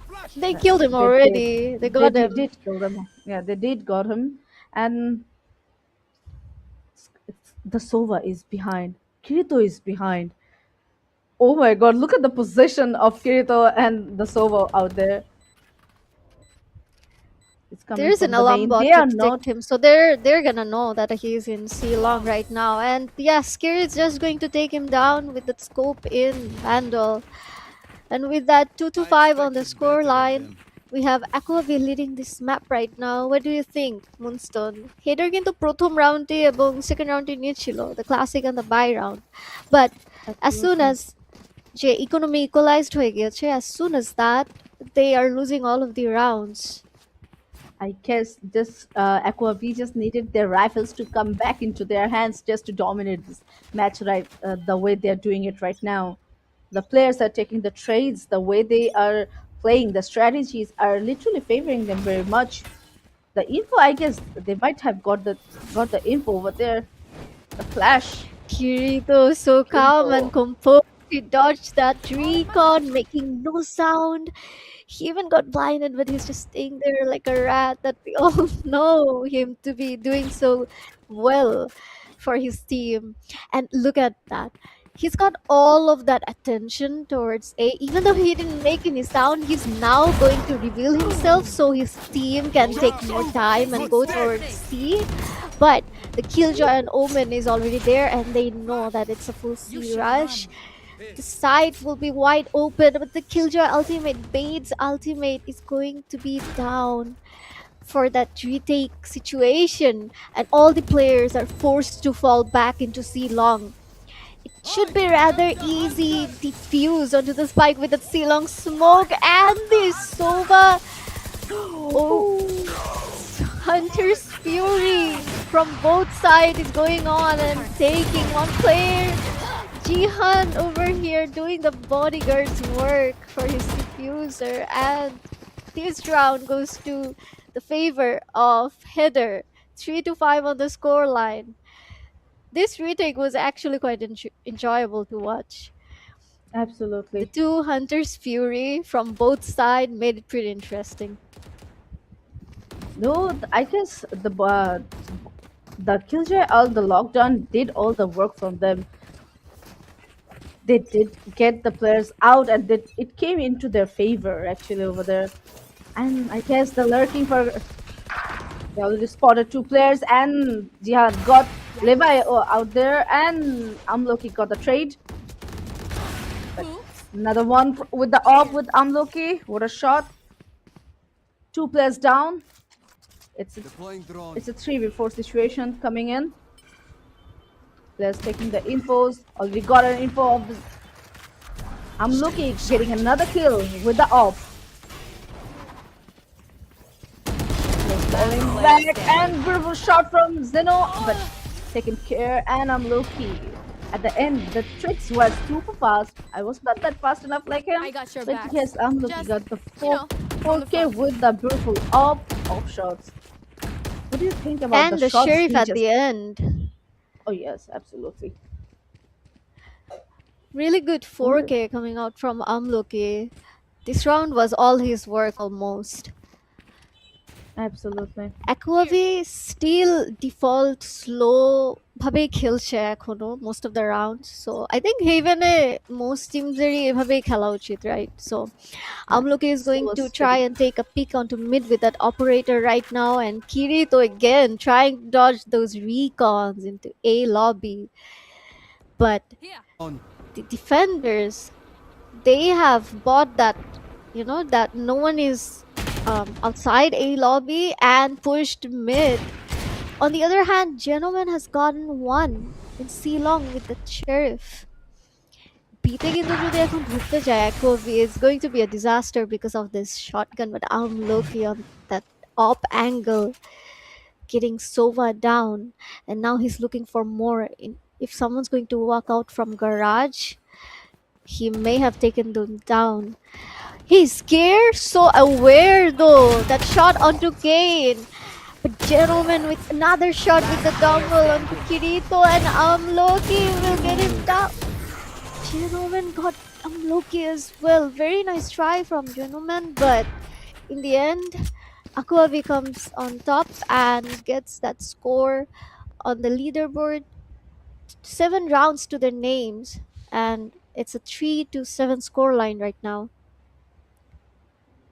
Flash. They killed him They did. already. They got him. Did kill them. Yeah, they did got him. And the Sova is behind. Kirito is behind. Oh my god, look at the position of Kirito and the Sova out there. It's coming There's an from the alarm main. bot They to are not. detect him, so they're gonna know that he's in C long right now. And yeah, Scare is just going to take him down with that scope in Vandal. And with that 2-5 on the score line, we have Aquavi leading this map right now. What do you think, Moonstone? Header কিন্তু প্রথম রাউন্ডে এবং second রাউন্ডে নিয়েছিল, the classic and the buy round. But as soon Absolutely. as যে economy equalized হয়ে গিয়েছে, as soon as that, they are losing all of the rounds. I guess this Aqua V just needed their rifles to come back into their hands just to dominate this match, right? The way they're doing it right now. The players are taking the trades, the way they are playing, the strategies are literally favoring them very much. The info, I guess, they might have got the info over there. The flash. Kirito so calm and Kirito. composed. He dodged that recon, making no sound. He even got blinded, but he's just staying there like a rat that we all know him to be doing so well for his team. And look at that. He's got all of that attention towards A. Even though he didn't make any sound, he's now going to reveal himself so his team can take more time and go towards C. But the Killjoy and Omen is already there, and they know that it's a full C rush. The side will be wide open, but the Killjoy ultimate, Bane's ultimate, is going to be down for that retake situation, and all the players are forced to fall back into C long. It should be rather easy defuse onto the spike with that C long smoke, and the Sova. Oh, Hunter's Fury from both sides is going on and taking one player. Jihan over here doing the bodyguard's work for his diffuser, and this round goes to the favor of Header. 3-5 on the scoreline. This retake was actually quite enjoyable to watch. The Absolutely. two Hunters' Fury from both sides made it pretty interesting. No, I guess the Killjoy, all the lockdown did all the work from them. They did get the players out, and it came into their favor actually over there. And I guess the lurking for they already spotted two players, and Jihad got Levi out there, and Amloki got the trade. But another one with the op with Amloki. What a shot! Two players down. It's a, Deploying drone. it's a 3v4 situation coming in. Players taking the infos. Already got an info of the Amloki getting another kill with the op. Falling back, and beautiful shot from Zeno, but taken care, and I'm low-key. At the end, the tricks were super fast. I was not that fast enough like him. I got your But back. yes, I'm looking Just, got the you know, 4K with the beautiful off shots. What do you think about And the the shots Sheriff he at just... the end. Oh yes, absolutely. Really good 4K coming out from Amloki. This round was all his work almost. Absolutely. Aquavi still default slow ভাবে খেলছে এখনো most of the rounds, so I think Havene most teams এভাবেই খেলা উচিত, right? So Amloki is going to try and take a peek onto mid with that operator right now, and Kirito again trying to dodge those recons into A lobby, but On. the defenders, they have bought that, that no one is outside A lobby, and pushed mid. On the other hand, Gentleman has gotten one in C long with the Sheriff. Beating into যদি এখন ঢুকতে যায় Akovi is going to be a disaster because of this shotgun, but I'm Loki on that op angle, getting Sova down, and now he's looking for more. If someone's going to walk out from garage, he may have taken them down. He's scared, so aware though. That shot onto Kane. But Gentleman with another shot with the dongle onto Kirito, and Loki will get him down. Gentleman got Loki as well. Very nice try from Gentleman, but in the end, Aquavi comes on top and gets that score on the leaderboard. 7 rounds to their names, and it's a 3-7 scoreline right now.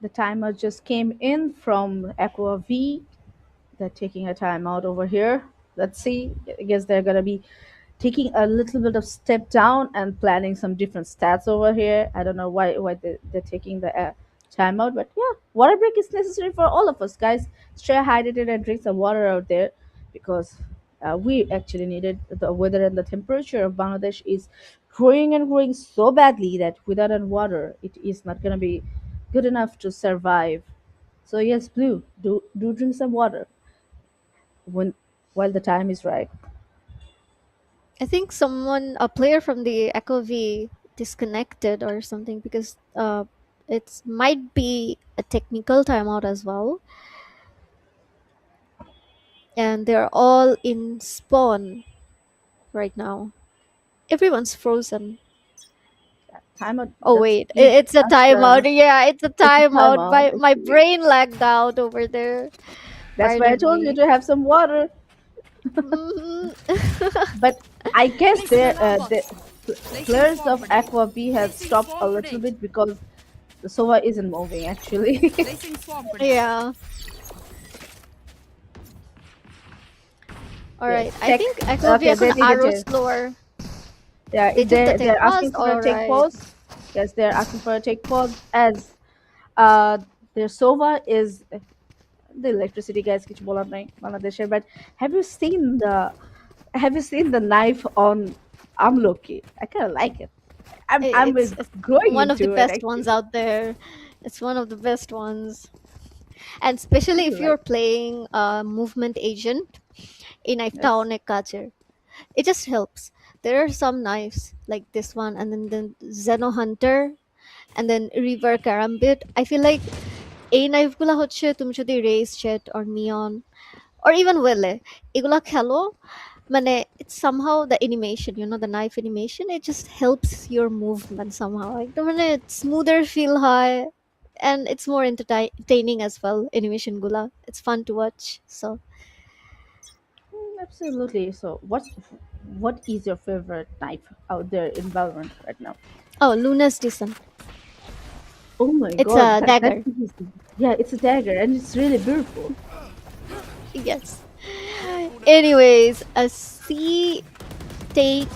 The timer just came in from Aqua V. They're taking a timeout over here. Let's see. I guess they're gonna be taking a little bit of step down and planning some different stats over here. I don't know why they're taking the timeout, but yeah, water break is necessary for all of us, guys. Stay hydrated and drink some water out there, because we actually need it. The weather and the temperature of Bangladesh is growing and growing so badly that without water, it is not gonna be good enough to survive. So yes, Blue, do drink some water when while the time is right. I think a player from the Echo V disconnected or something, because it might be a technical timeout as well. And they're all in spawn right now. Everyone's frozen. Timeout. Oh Let's wait, give it's a us timeout. Yeah, it's a it's a timeout. timeout. My brain lagged out over there. That's why I Pardon told you me. to have some water. Mhm. But I guess Placing an ambush. Placing Players swarm of grenade. Aqua B have Placing stopped a swarm little grenade. bit because the Sova isn't moving actually. Placing swarm grenade. Yeah. Okay, Alright. I check. think Echovi Okay, এখন they need a arrow test. slower. Yeah, They took the take they're pause. asking for a take Alright. pause. Yes, they're asking for a take pause as uh their Sova is the electricity guys কিছু বলার নাই বাংলাদেশে, but have you seen the knife on Amloki? I kind of like it. I'm It's growing one of into the it best ones actually. out there. It's one of the best ones. And especially I if like you're playing a movement agent in a yes. town culture. It just helps. There are some knives like this one and then the Zeno Hunter and then River Karambit. I feel like এই নাইফগুলা হচ্ছে তুমি যদি race চেট or neon or even ওয়েলে এগুলা খেলো মানে it's somehow the animation, the knife animation, it just helps your movement somehow একদম মানে smoother feel হয় and it's more entertaining as well animation gula, it's fun to watch. So Absolutely. So what is your favorite knife out there in Valorant right now? oh, Luna's Descent. Oh my It's god, a that dagger. is, yeah, it's a dagger and it's really beautiful. Yes. Anyways, a C take,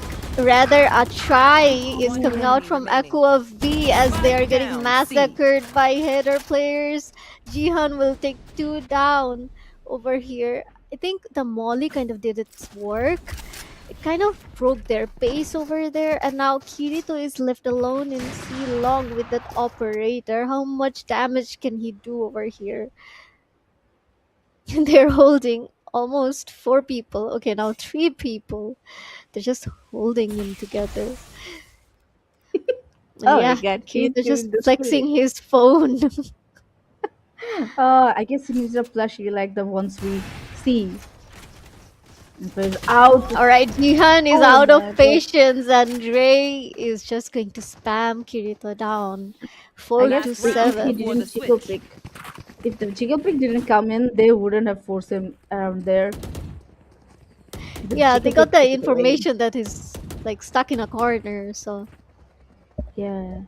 rather a try, is One coming out enemy from remaining. Aqua V as they are Spike getting down, C. massacred by header players. Jihan will take 2 down over here. I think the Molly kind of did its work. It kind of broke their pace over there, and now Kirito is left alone in C long with that operator. How much damage can he do over here? They're holding almost 4 people. Okay, now 3 people. They're just holding him together. Oh my Yeah, god, he's Kirito just giving the flexing spirit. his phone. I guess he needs a plushie like the ones we see. And so he's out. Alright, Jihan is Oh out of my god. patience and Ray is just going to spam Kirito down. I 4 guess to if he 7. Before the didn't jiggle switch. pick, if the jiggle pick didn't come in, they wouldn't have forced him around there. The Yeah, they jiggle got pick the took it away. information that he's like stuck in a corner, so Yeah.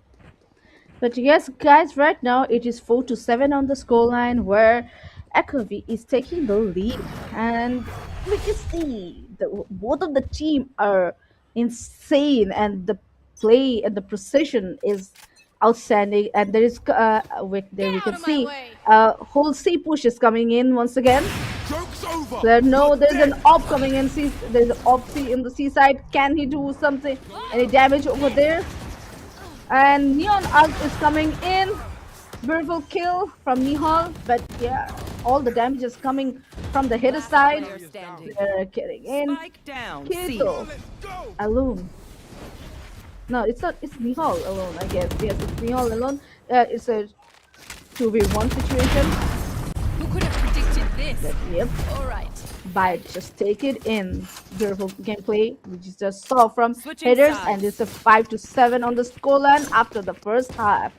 But yes, guys, right now it is 4-7 on the scoreline where Akovi is taking the lead. And we can see that both of the team are insane and the play and the precision is outstanding. And there is, there we can see whole C push is coming in once again. Joke's over. There, no, You're there's an dead. op coming in. There's an op C in the seaside. Can he do something? Any damage over there? And Neon Arc is coming in. Beautiful kill from Nihal. But yeah, all the damage is coming from the hitter side. Player standing. They're getting in. Spike down, C. Kirito Let's go. alone. No, it's not. It's Nihal alone, I guess. Yes, it's Nihal alone. It's a 2v1 situation. Who could have predicted this? Yep. All right. But just take it in. Beautiful gameplay, which you just saw from Switching headers, sides. and it's a 5-7 on the scoreline after the first half.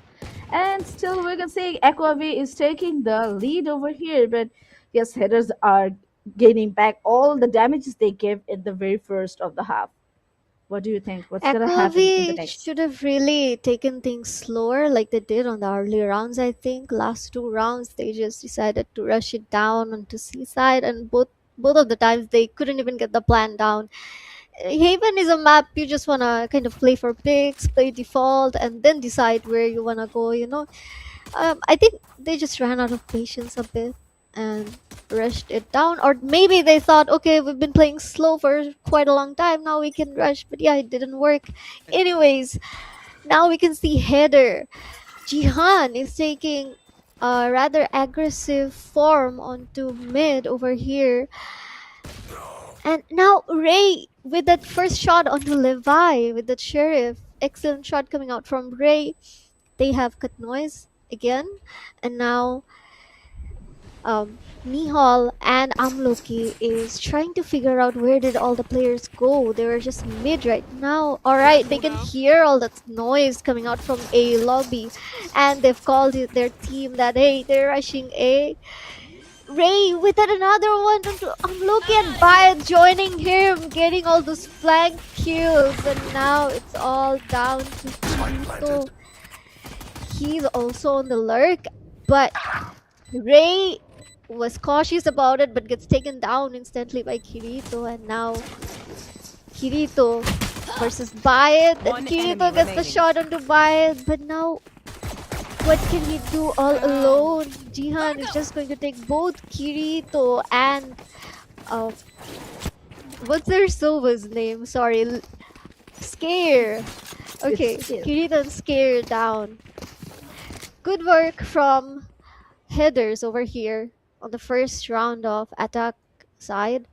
And still, we can say Aquavi is taking the lead over here. But yes, headers are gaining back all the damages they gave in the very first of the half. What do you think? What's gonna happen in the Aquavi next? should have really taken things slower like they did on the early rounds, I think. Last 2 rounds they just decided to rush it down onto Seaside, and both of the times they couldn't even get the plan down. Haven is a map you just wanna kind of play for picks, play default, and then decide where you wanna go. I think they just ran out of patience a bit and rushed it down, or maybe they thought, okay, we've been playing slow for quite a long time, now we can rush. But yeah, it didn't work. Anyways, now we can see header. Jihan is taking a rather aggressive form onto mid over here. And now Ray with that first shot onto Levi with that sheriff. Excellent shot coming out from Ray. They have cut noise again, and now Nihal and Amloki is trying to figure out where did all the players go. They were just mid right now. Alright, they can hear all that noise coming out from A lobby, and they've called their team that hey, they're rushing A. Ray with another one. I'm looking at Bayat joining him, getting all those flank kills, and now it's all down to Spike Kirito. planted. He's also on the lurk, but Ray was cautious about it, but gets taken down instantly by Kirito, and now Kirito versus Bayat, and One Kirito enemy gets the remaining. shot onto Bayat, but now what can he do all alone? Jihan is just going to take both Kirito and what's their Sova's name? Sorry, Scare. Okay, Scare. Kirito and Scare down. Good work from Headers over here on the first round of attack side.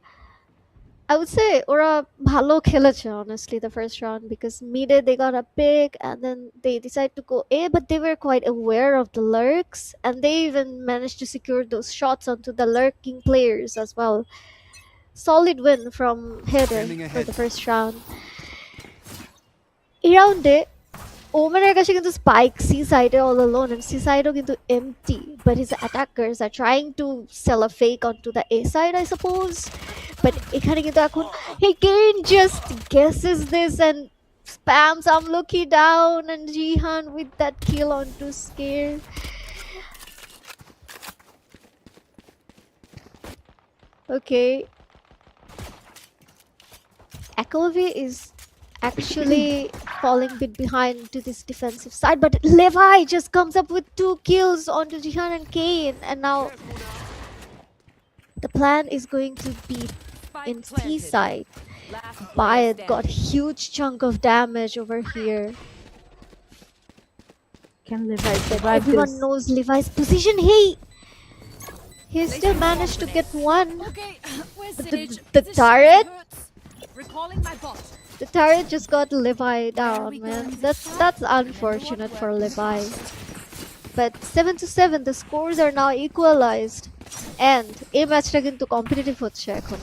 I would say ওরা ভালো খেলেছে honestly the first round, because midday they got a pick and then they decided to go A, but they were quite aware of the lurks and they even managed to secure those shots onto the lurking players as well. Solid win from Header Scanning for ahead. the first round. এই রাউন্ডে ওমেনের কাছে কিন্তু spike C সাইডে all alone and C sideও কিন্তু empty, but his attackers are trying to sell a fake onto the A side, I suppose. But এখানে কিন্তু এখন he again just guesses this and spams Amluki down, and Jihan with that kill onto Scare. Okay. Akovi is actually falling a bit behind to this defensive side, but Levi just comes up with 2 kills onto Jihan and Kane, and now the plan is going to be Spike in C planted. side. Last player Bayat got standing. huge chunk of damage over here. Can Levi survive Everyone this? knows Levi's position. He still managed to get one. Okay, where's But Sage? the This turret? hurts. Recalling my bot. The turret just got Levi down, we man. going to That's unfortunate for Levi. But 7-7, the scores are now equalized. And এই ম্যাচটা কিন্তু competitive হচ্ছে এখন.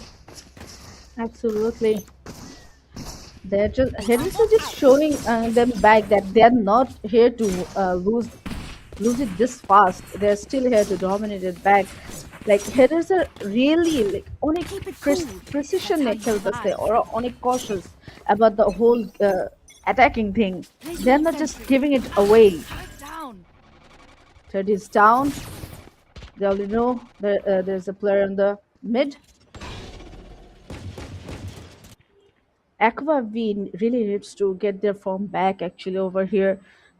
Absolutely. They're just Headers are just showing them back that they're not here to lose it this fast. They're still here to dominate it back. Like Headers are really like অনেক precision নিয়ে খেলতেছে, or অনেক cautious about the whole attacking thing. They're not just giving it away. Turret down. Third is down. They already know there's a player in the mid. Aqua V really needs to get their form back actually over here.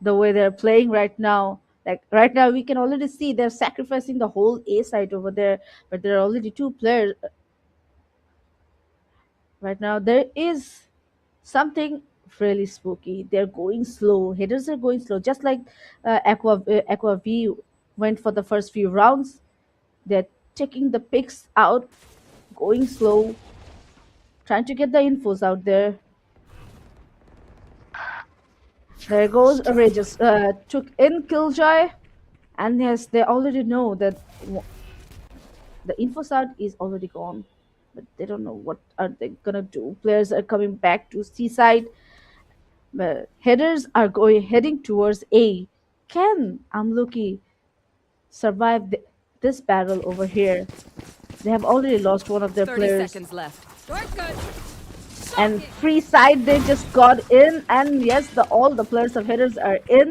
The way they're playing right now. Like right now we can already see they're sacrificing the whole A side over there, but there are already 2 players. Right now there is something really spooky. They're going slow. Headers are going slow, just like Aqua V went for the first few rounds. They're taking the picks out, going slow, trying to get the infos out there. There goes Ray just took in Killjoy, and yes, they already know that the infos out is already gone, but they don't know what are they gonna do. Players are coming back to C side. Headers are heading towards A. Can Amluki survive this battle over here? They have already lost one of their 30 players. seconds left. Dark good. And free side they just got in, and yes, all the players of Headers are in.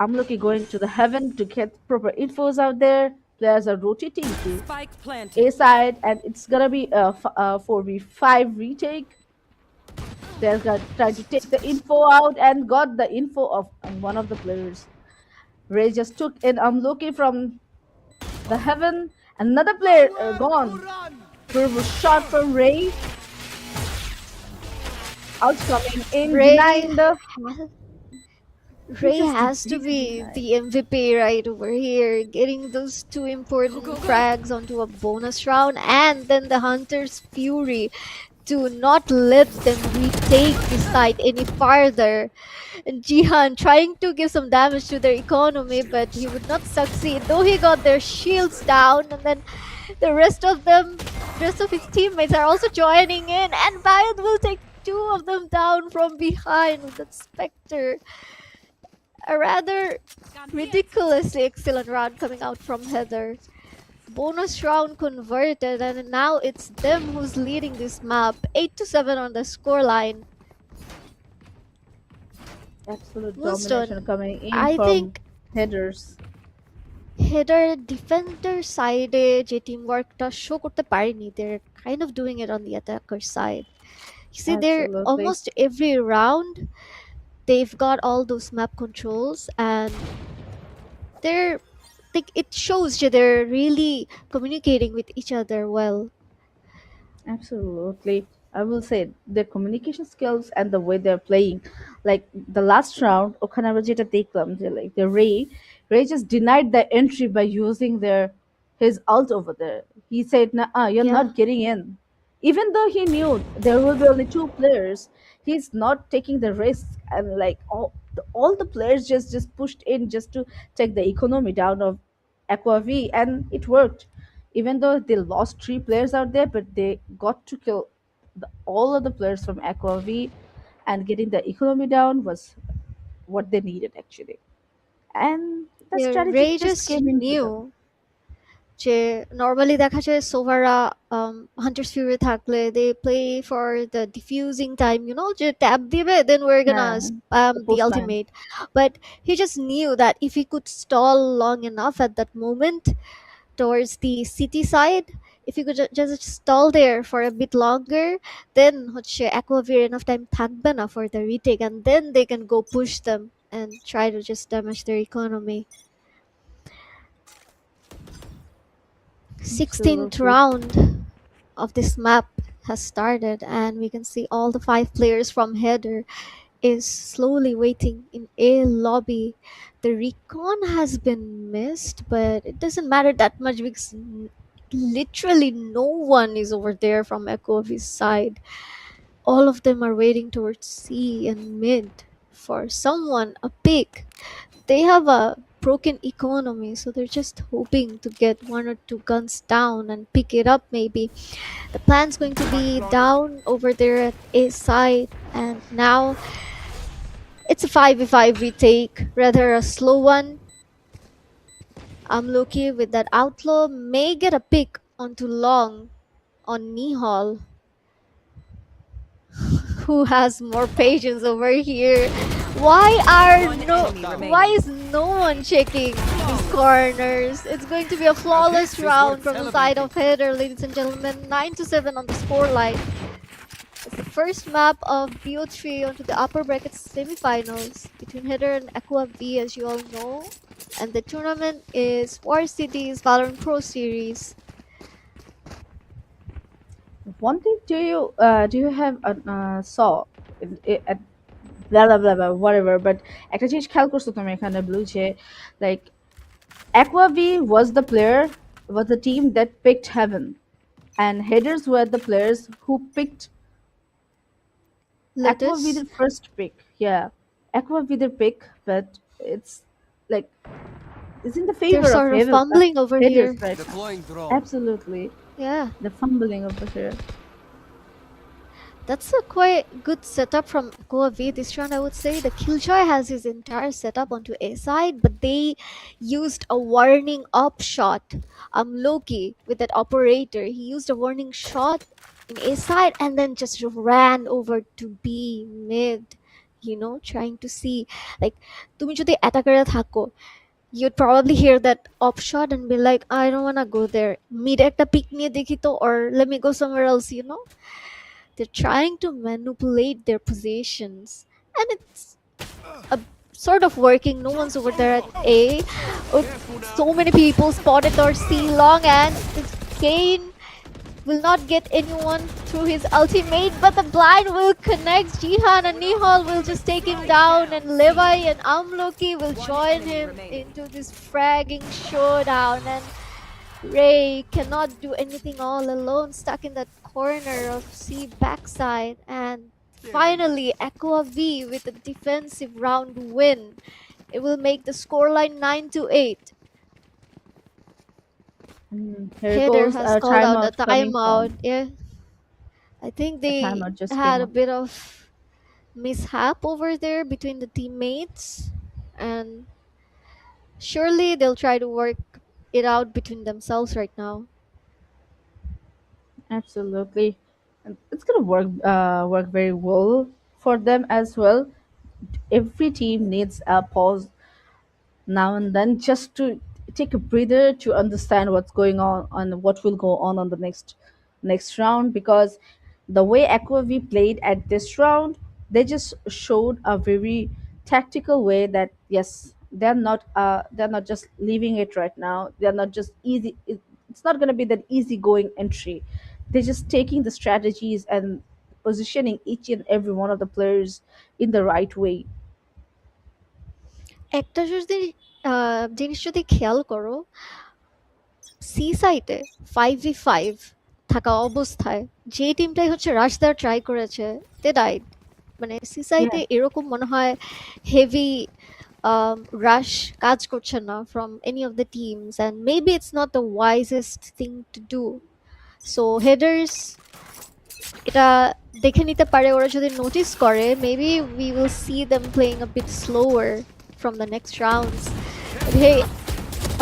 Amluki going to the heaven to get proper infos out there. Players are rotating to Spike planted. A side, and it's gonna be a 4v5 retake. They're trying to take the info out and got the info of one of the players. Ray just took in Amluki from the heaven. Another player gone. Turbo shot from Ray. Outcoming in Ray denying the Ray just has to easily be denied. the MVP right over here, getting those 2 important frags onto a bonus round, and then the Hunter's Fury to not let them retake this side any farther. And Jihan trying to give some damage to their economy, but he would not succeed, though he got their shields down, and then the rest of his teammates are also joining in, and Bayad will take 2 of them down from behind with that Spectre. A rather ridiculously excellent round coming out from Heather. Bonus round converted, and now it's them who's leading this map. 8-7 on the scoreline. Absolute domination Moonstone, coming in I from think headers. header defender side যে teamworkটা show করতে পারেনি. They're kind of doing it on the attacker side. You see, they're Absolutely. almost every round they've got all those map controls, and they're like it shows that they're really communicating with each other well. Absolutely. I will say their communication skills and the way they're playing. Like the last round, Okanara যেটা দেখলাম যে like the Ray just denied the entry by using his ult over there. He said, "Nah, you're Yeah, not getting in." Even though he knew there will be only two players, he's not taking the risk, and like all the players just pushed in just to take the economy down of Aqua V, and it worked. Even though they lost three players out there, but they got to kill all of the players from Aqua V, and getting the economy down was what they needed actually. And the yeah, strategy Ray just just came into them. knew যে normally দেখা যায় সোভারা Hunter's Fury থাকলে they play for the diffusing time, যে tab দিবে, then we're gonna Yeah, spam the the post line. ultimate. But he just knew that if he could stall long enough at that moment towards the city side, if you could just stall there for a bit longer, then হচ্ছে Aquavir enough time থাকবে না for the retake, and then they can go push them and try to just damage their economy. 16th Absolutely. round of this map has started, and we can see all the five players from header is slowly waiting in a lobby. The recon has been missed, but it doesn't matter that much because literally no one is over there from Echo's side. All of them are waiting towards C and mid for someone, a pick. They have a broken economy, so they're just hoping to get one or two guns down and pick it up maybe. The plan's going to Spike be planted. down over there at A side, and now it's a 5v5 retake, rather a slow one. Loki with that outlaw may get a pick onto long on Nihal. Who has more patience over here? Why are One no enemy why remaining. is no one checking these corners? It's going to be a Now this flawless is worth round from the side celebrating. of header, ladies and gentlemen. 9-7 on the scoreline. It's the first map of BO3 onto the upper brackets semifinals between Header and Aqua V, as you all know. And the tournament is WarCities Valorant Pro Series. One thing, do you have a saw at blah blah blah blah whatever, but একটা জিনিস খেয়াল করছো তুমি এখানে blue যে like Aqua V was the player, was the team that picked Heaven, and Headers were the players who picked Aqua V Lotus, their first pick. Yeah, Aqua V their pick, but it's like it's in the they're favor of sort of Heaven, fumbling over Headers here. right now. Deploying drone. Absolutely, Yeah. the fumbling over here. That's a quite good setup from Aqua V this round, I would say. The Killjoy has his entire setup onto A side, but they used a warning up shot. Loki with that operator, he used a warning shot in A side and then just ran over to B mid. Trying to see like তুমি যদি attacker থাকো, you'd probably hear that op shot and be like, I don't wanna go there. Mid একটা pick নিয়ে দেখি তো, or let me go somewhere else. They're trying to manipulate their positions, and it's a sort of working. No one's over there at A. Oh, Careful so now. many people spotted or C long, and this Kane will not get anyone through his ultimate, but the blind will connect. Jihan and Nihal will just take him down, and Levi and Amloki will One join enemy him remaining. into this fragging showdown. And Ray cannot do anything all alone, stuck in that corner of C backside. And finally, Aqua V with a defensive round win. It will make the scoreline 9-8. Here Header goes has a called out a timeout coming timeout. from Yeah, I think a they timeout just had came a up. bit of mishap over there between the teammates, and surely they'll try to work it out between themselves right now. Absolutely. And it's gonna work very well for them as well. Every team needs a pause now and then just to take a breather to understand what's going on and what will go on the next round, because the way Aquavi played at this round, they just showed a very tactical way that yes, they're not just leaving it right now. They're not just it's not going to be that easy going entry. They're just taking the strategies and positioning each and every one of the players in the right way. একটা যদি জিনিস যদি খেয়াল করো, C সাইটে 5v5 থাকা অবস্থায় যে টিমটাই হচ্ছে রাশ দেওয়ার ট্রাই করেছে, দে ডাইড। মানে সি সাইটে Yeah. এরকম মনে হয় হেভি রাশ কাজ করছে না from any of the teams, and maybe it's not the wisest thing to do. So headers এটা দেখে নিতে পারে, ওরা যদি নোটিস করে, maybe we will see them playing a bit slower from the next rounds. But hey,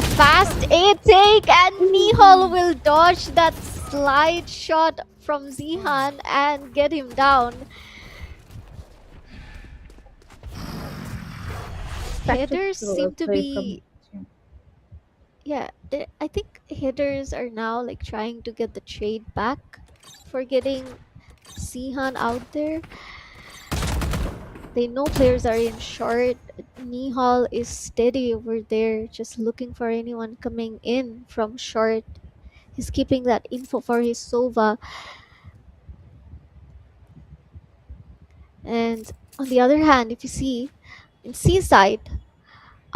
a fast A take, and Nihal will dodge that slide shot from Zihan and get him down. Headers Spectacular seem to play from. be, yeah, I think headers are now like trying to get the trade back for getting Zihan out there. They know players are in short. Nihal is steady over there, just looking for anyone coming in from short. He's keeping that info for his Sova. And on the other hand, if you see, in Seaside,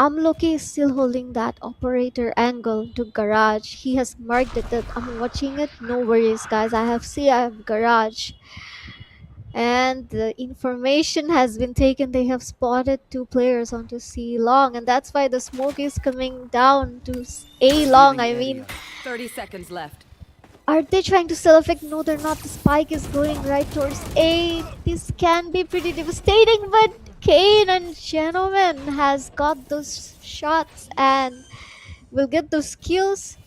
Amloki is still holding that operator angle to garage. He has marked it that I'm watching it. No worries, guys. I have garage. And the information has been taken. They have spotted two players onto C long, and that's why the smoke is coming down to A long. Revealing I mean, area. 30 seconds left. are they trying to self-effect? No, they're not. The spike is going right towards A. This can be pretty devastating, but Kane and Gentleman has got those shots and will get those kills.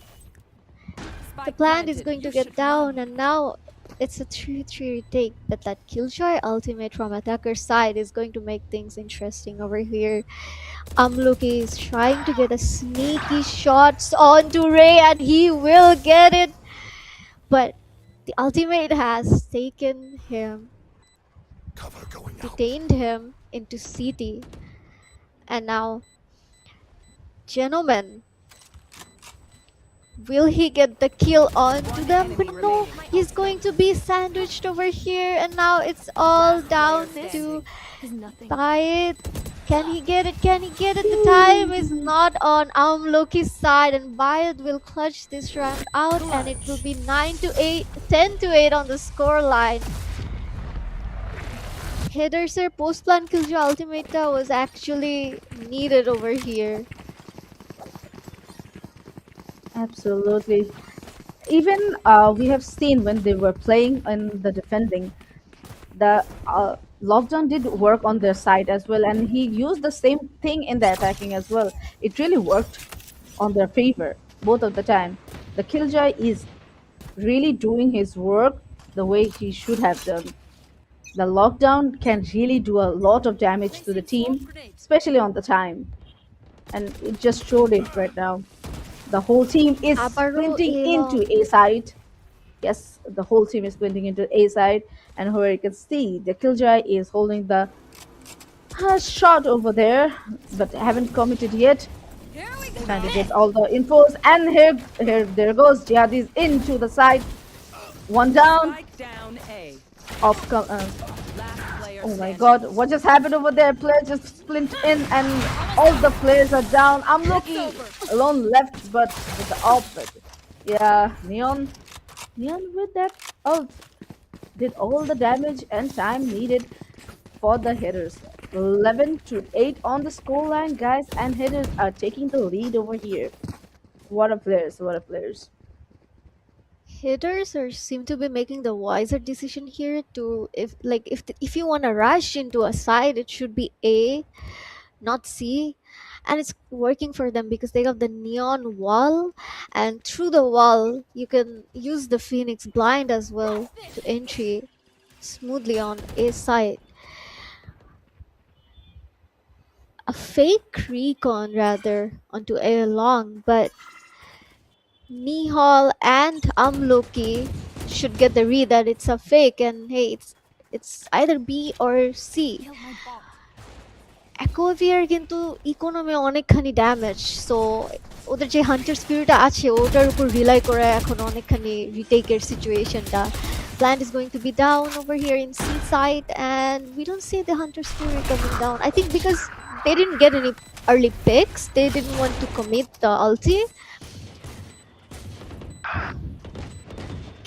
The Spike plant is planted. going to You get should run. down, and now it's a 3-3 retake. But that Killjoy ultimate from attacker's side is going to make things interesting over here. Amluki is trying to get a sneaky shots onto Ray, and he will get it. But the ultimate has taken him, Cover going out. detained him into city, and now, gentlemen, will he get the kill onto One them? enemy But no, remaining. he's going to be sandwiched over here, and now it's all Last player down to standing. Is nothing. Bayit. Can he get it? Can he get it? The time is not on Loki's side, and Bayit will clutch this round out, and it will be 9-8, 10-8 on the score line. Header sir, post plan Killjoy Ultimata was actually needed over here. Absolutely. Even we have seen when they were playing in the defending, the lockdown did work on their side as well, and he used the same thing in the attacking as well. It really worked on their favor both of the time. The Killjoy is really doing his work the way he should have done. The lockdown can really do a lot of damage to the Placing smoke team, grenade. especially on the time, and it just showed it right now. The whole team is Abaru splinting into Elong. A side. Yes, the whole team is splinting into A side, and where you can see the Killjoy is holding the shot over there, but haven't committed yet. Here we Trying to go. get all the infos, and here there goes Jihadis into the side. One down. Spike down A. Off Last player Oh my standing. god, what just happened over there? Players just splint in and all the players are down. I'm lucky alone left, but with the ult. Yeah, Neon with that ult did all the damage and time needed for the hitters. 11-8 on the scoreline, guys, and hitters are taking the lead over here. What a players, what a players. Hitters are seem to be making the wiser decision here to, if you want to rush into a side, it should be A. not C. And it's working for them because they have the neon wall, and through the wall you can use the Phoenix blind as well to entry smoothly on A side. A fake recon rather onto A long, but Nihal and Amloki should get the read that it's a fake, and hey, it's either B or C. Killed my bot. অ্যাকোয়াভিয়ার কিন্তু economy অনেকখানি damage, so ওদের যে Hunter spirit আছে ওটার উপর rely করে এখন অনেকখানি রিটেকের সিচুয়েশনটা. Plant is going to be down over here in C side, and we don't see the hunter spirit coming down. I think because they didn't get any early picks, they didn't want to commit the ulti.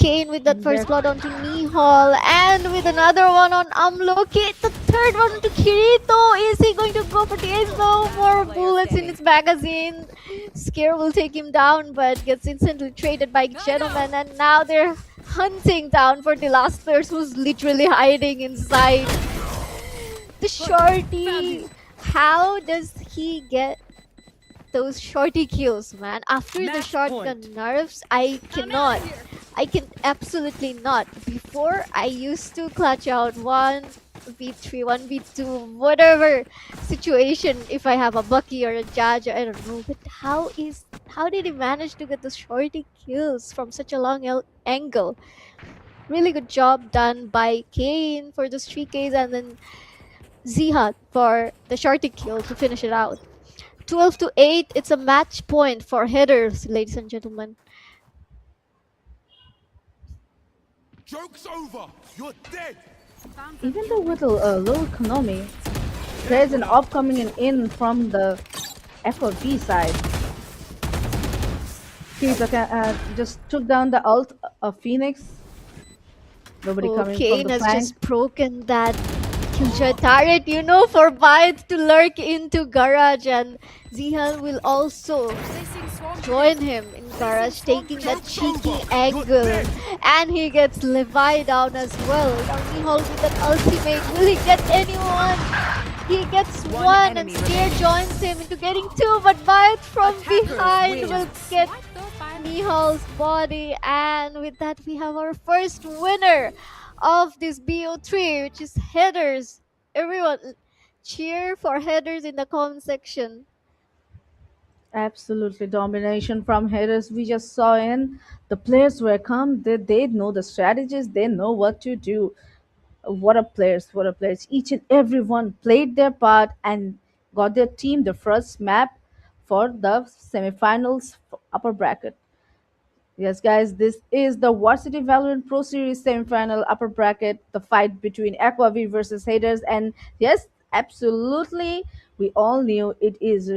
Kane with that first Yes. blood onto Nihal, and with another one on Amloki. The third one to Kirito. Is he going to go for the ace? No more bullets in his magazine. Scare will take him down, but gets instantly traded by Gentleman, and now they're hunting down for the last players who's literally hiding inside. The shorty. How does he get those shorty kills, man? After the Match shotgun point. nerfs, I can absolutely not. Before, I used to clutch out 1v3, 1v2, whatever situation if I have a Bucky or a Judge, I don't know. But how did he manage to get those shorty kills from such a long angle? Really good job done by Kane for those 3Ks, and then Zihat for the shorty kill to finish it out. 12 to 8, it's a match point for headers, ladies and gentlemen. Joke's over! You're dead! Even though with a low economy, there's an op coming in from the Echo B side. Kirito just took down the ult of Phoenix. Nobody coming from Kane the has flank. just broken that Killjoy turret, for Byte to lurk into Garage, and Zihal will also Placing swarm join him in Garage, taking that cheeky angle, and he gets Levi down as well. Now Nihal with that ultimate, will he get anyone? He gets One one, and enemy Steer joins him into getting two, but Byte from Attackers behind win. will get Swipe those by Nihal's body, and with that we have our first winner of this BO3, which is headers. Everyone cheer for headers in the comment section. Absolutely domination from headers we just saw in. The players were calm. They know the strategies. They know what to do. What a players! What a players! Each and every one played their part and got their team the first map for the semifinals upper bracket. Yes, guys, this is the Varsity Valorant Pro Series semifinal upper bracket, the fight between Aquavi versus Haters. And yes, absolutely, we all knew it is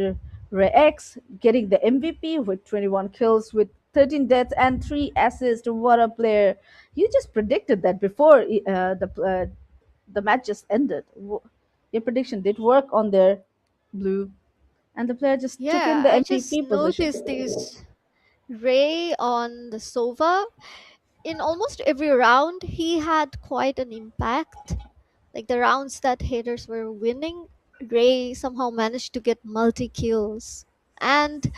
Rex getting the MVP with 21 kills, with 13 deaths and 3 assists. What a player! You just predicted that before the match just ended. Your prediction did work on their blue, and the player just took in Yeah, the I just MVP position. noticed this Ray on the Sova. In almost every round, he had quite an impact. Like the rounds that haters were winning, Ray somehow managed to get multi kills. And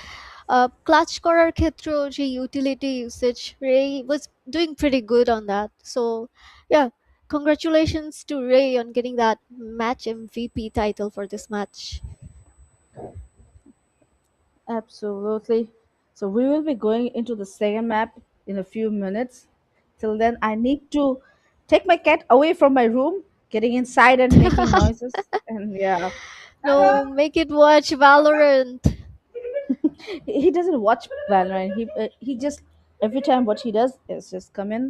clutch করার ক্ষেত্রেও যে utility usage, Ray was doing pretty good on that. So yeah, congratulations to Ray on getting that match MVP title for this match. Absolutely. So we will be going into the second map in a few minutes. Till then, I need to take my cat away from my room, getting inside and making noises. And yeah, No, make it watch Valorant. he doesn't watch Valorant. He just every time what he does is just come in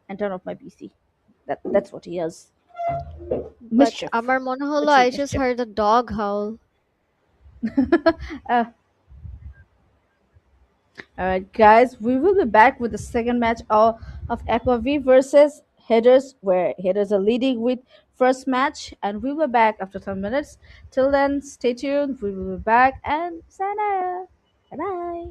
and turn off my PC. That's what he does. But Mischief. আমার মনে হলো Literally I just mischief. heard a dog howl. uh, All right, guys, we will be back with the second match of Aqua V versus Headers, where Headers are leading with first match, and we will be back after 10 minutes. Till then, stay tuned. We will be back, and sayonara. Bye bye.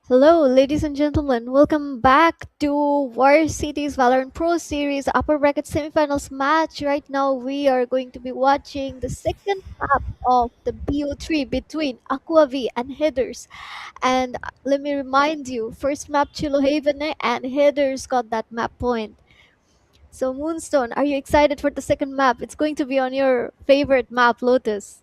Hello, ladies and gentlemen. Welcome back to WarCities Valorant Pro Series Upper Bracket Semifinals match. Right now, we are going to be watching the second map of the BO3 between Aquavi and Headers. And let me remind you, first map Chilo Haven and Headers got that map point. So, Moonstone, are you excited for the second map? It's going to be on your favorite map, Lotus.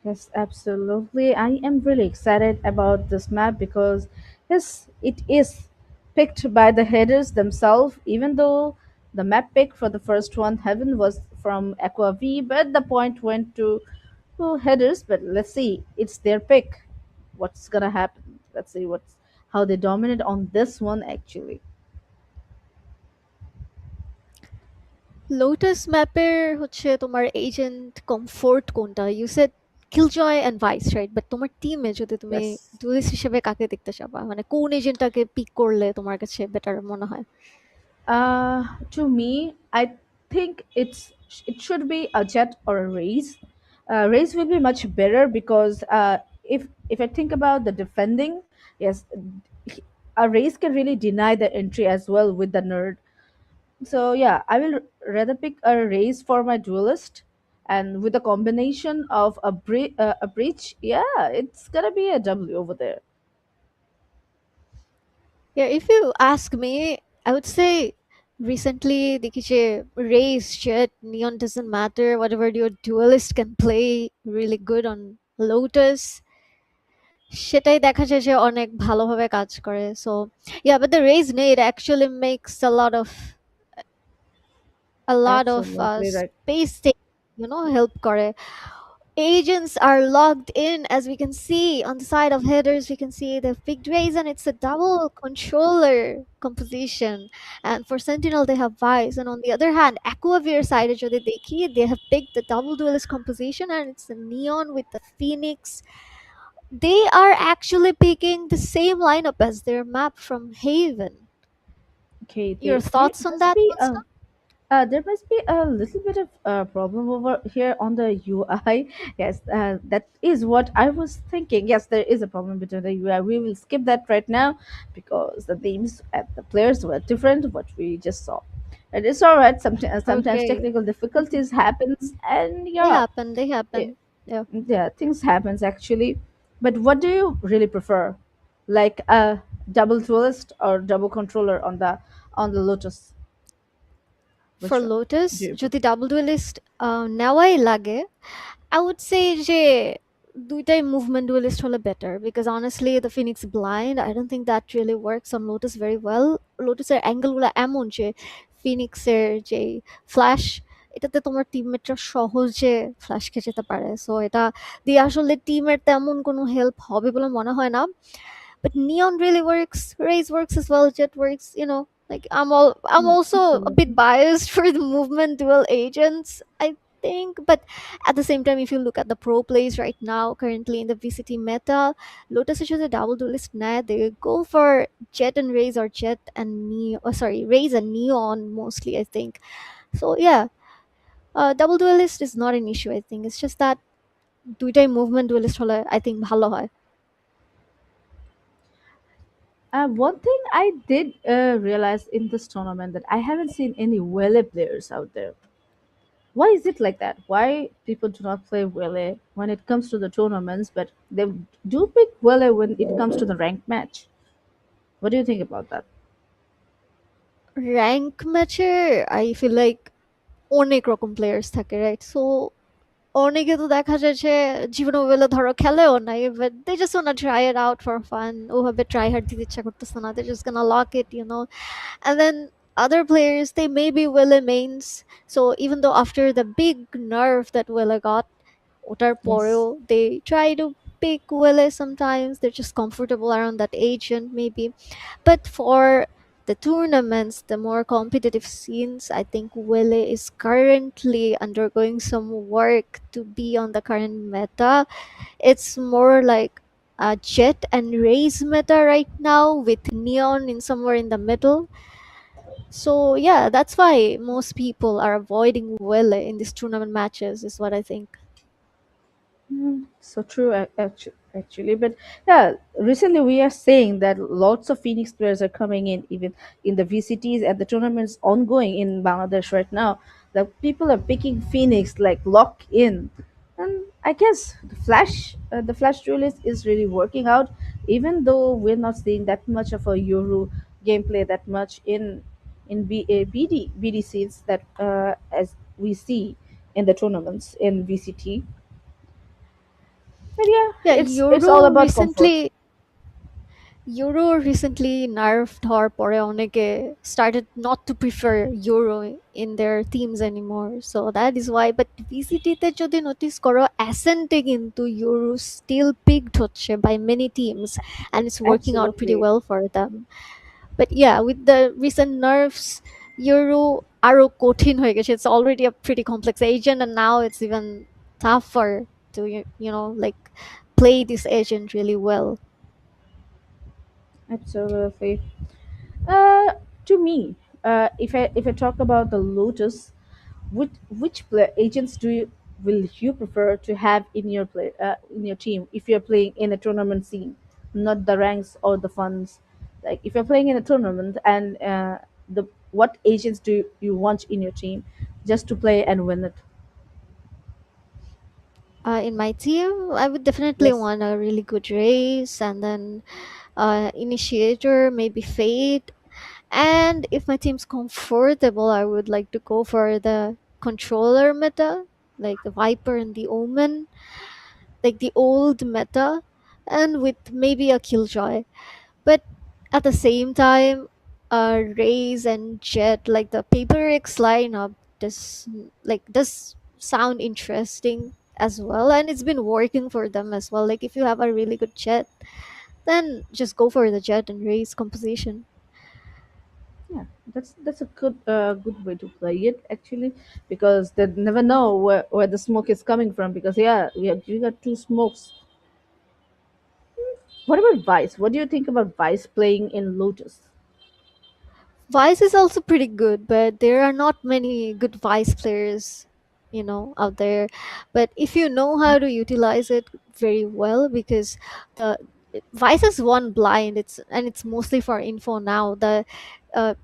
Yes, absolutely. I am really excited about this map because yes, it is picked by the headers themselves, even though the map pick for the first one, Heaven, was from Aqua V, but the point went to headers. But let's see, it's their pick. What's gonna happen? Let's see what's how they dominate on this one actually. Lotus ম্যাপের হচ্ছে তোমার agent comfort কোনটা? You said Killjoy and Vyse right? But তোমার টিমে যদি তুমি Yes. Duellist হিসেবে কাকে দেখতে চাবা? মানে কোন এজেন্টটাকে পিক করলে তোমার কাছে বেটার মনে হয়? To me, I think it should be a jet or a race. Race will be much better because if I think about the defending, yes, a race can really deny the entry as well with the nerd. So yeah, I will rather pick a race for my duelist, and with a combination of a breach, yeah, it's gonna be a W over there. Yeah, if you ask me, I would say recently the race jet neon doesn't matter. Whatever your duelist can play really good on Lotus, সেটাই দেখা যায় যে অনেক ভালোভাবে কাজ করে. So yeah, but the raise nade actually makes a lot of Absolutely right. space take, help করে. Agents are logged in, as we can see on the side of headers. We can see the picked raise, and it's a double controller composition. And for Sentinel, they have Vice, and on the other hand, Aquavir side, they have picked the double duelist composition, and it's a Neon with the Phoenix. They are actually picking the same lineup as their map from Haven. Okay, Your there thoughts on must that, be Monster? there must be a little bit of problem over here on the UI. Yes, that is what I was thinking. Yes, there is a problem between the UI. We will skip that right now because the names and the players were different. What we just saw, and it's all right. Sometimes Okay, technical difficulties happens, and they yeah, happen. They it, happen. Yeah. yeah, things happens actually. But what do you really prefer, like a double duelist or double controller on the Lotus? For Which one Lotus, do you যদি prefer? Double duellist নেওয়াই লাগে, I would say যে দুইটাই movement duellist হলে better, because honestly the Phoenix blind, I don't think that really works on Lotus very well. Lotusের অ্যাঙ্গেলগুলো এমন যে ফিনিক্সের যে flash, এটাতে তোমার টিমমেটরা সহজে ফ্ল্যাশ খেয়ে যেতে পারে, সো এটা দিয়ে আসলে টিমের তেমন কোনো হেল্প হবে বলে মনে হয় না. But Neon really works, Raze works as well, Jet works, like I'm also a bit Absolutely. biased for the movement dual agents, I think. But at the same time, if you look at the pro plays right now, currently in the VCT meta, Lotus is just a double duelist net. They go for Jet and Raze, or Jet and Neon, oh, sorry, Raze and Neon mostly, I think. So yeah, double duelist is not an issue, I think. It's just that দুইটাই movement duelist হলে I think ভালো হয়. One thing I did realize in this tournament that I haven't seen any Wele players out there. Why is it like that? Why people do not play Wele when it comes to the tournaments, but they do pick Wele when it comes to the ranked match? What do you think about that? Rank ম্যাচে I feel like অনেক রকম players থাকে, right? So অনেকে তো দেখা যায় যে জীবনে ওবেলা ধরো খেলেও নাই, but they just wanna try it out for fun, ওভাবে ট্রাই হার্ড দিতে ইচ্ছা করতেছে না, they just gonna lock it, and then other players, they may be Wille mains. So even though after the big nerf that Wille got, ওটার Yes. পরেও they try to pick Wille sometimes. They're just comfortable around that agent maybe. But for the tournaments, the more competitive scenes, I think Wille is currently undergoing some work to be on the current meta. It's more like a Jet and Raze meta right now, with Neon in somewhere in the middle. So yeah, that's why most people are avoiding Wille in these tournament matches, is what I think. So true, actually. But yeah, recently we are saying that lots of Phoenix players are coming in, even in the VCTs and the tournaments ongoing in Bangladesh right now. The people are picking Phoenix like lock in, and I guess the Flash duelist is really working out. Even though we're not seeing that much of a Euro gameplay that much in BD scenes that as we see in the tournaments in VCT. But yeah, Yeah, it's all about comfort. Euro recently nerfed হওয়ার পরে অনেকে started not to prefer Euro in their teams anymore. So that is why. But VCT তে যদি notice করো, Ascent এ কিন্তু Euro still picked হচ্ছে by many teams, and it's working out pretty Absolutely, well for them. But yeah, with the recent nerfs, Euro আরো কঠিন হয়ে গেছে. It's already a pretty complex agent, and now it's even tougher to like play this agent really well. absolutely. To me, if I talk about the Lotus, which agents will you prefer to have in your team if you're playing in a tournament scene, not the ranks or the funds. Like if you're playing in a tournament and the what agents do you want in your team just to play and win it? In my team, I would definitely Yes. want a really good race, and then initiator, maybe fate. And if my team's comfortable, I would like to go for the controller meta, like the Viper and the Omen, like the old meta, and with maybe a Killjoy. But at the same time, Raze and Jet, like the Paper X lineup, does sound interesting as well, and it's been working for them as well. Like if you have a really good Jet, then just go for the Jet and Raze composition. Yeah, that's a good way to play it actually, because they never know where the smoke is coming from. Because yeah, we got two smokes. What about Vice? What do you think about Vice playing in Lotus? Vice is also pretty good, but there are not many good Vice players, out there. But if you know how to utilize it very well, because the Vice is one blind, it's mostly for info now. The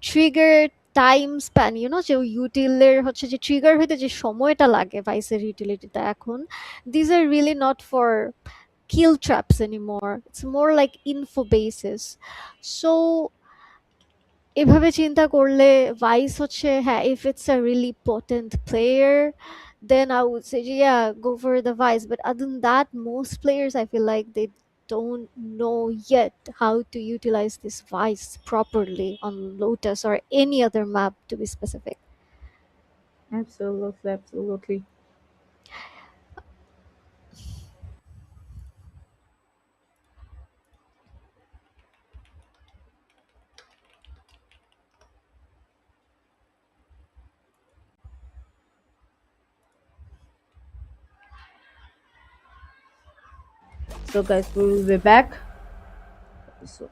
trigger time span যে ইউটিলের হচ্ছে যে trigger হইতে যে সময়টা লাগে ভাইসের ইউটিলিটিতে এখন, these are really not for kill traps anymore. It's more like info basis. So এভাবে চিন্তা করলে ভাইস হচ্ছে, হ্যাঁ, if it's a really potent player, then I would say yeah, go for the vice. But other than that, most players, I feel like they don't know yet how to utilize this vice properly on Lotus or any other map, to be specific. Absolutely, absolutely. So guys, we will be back. So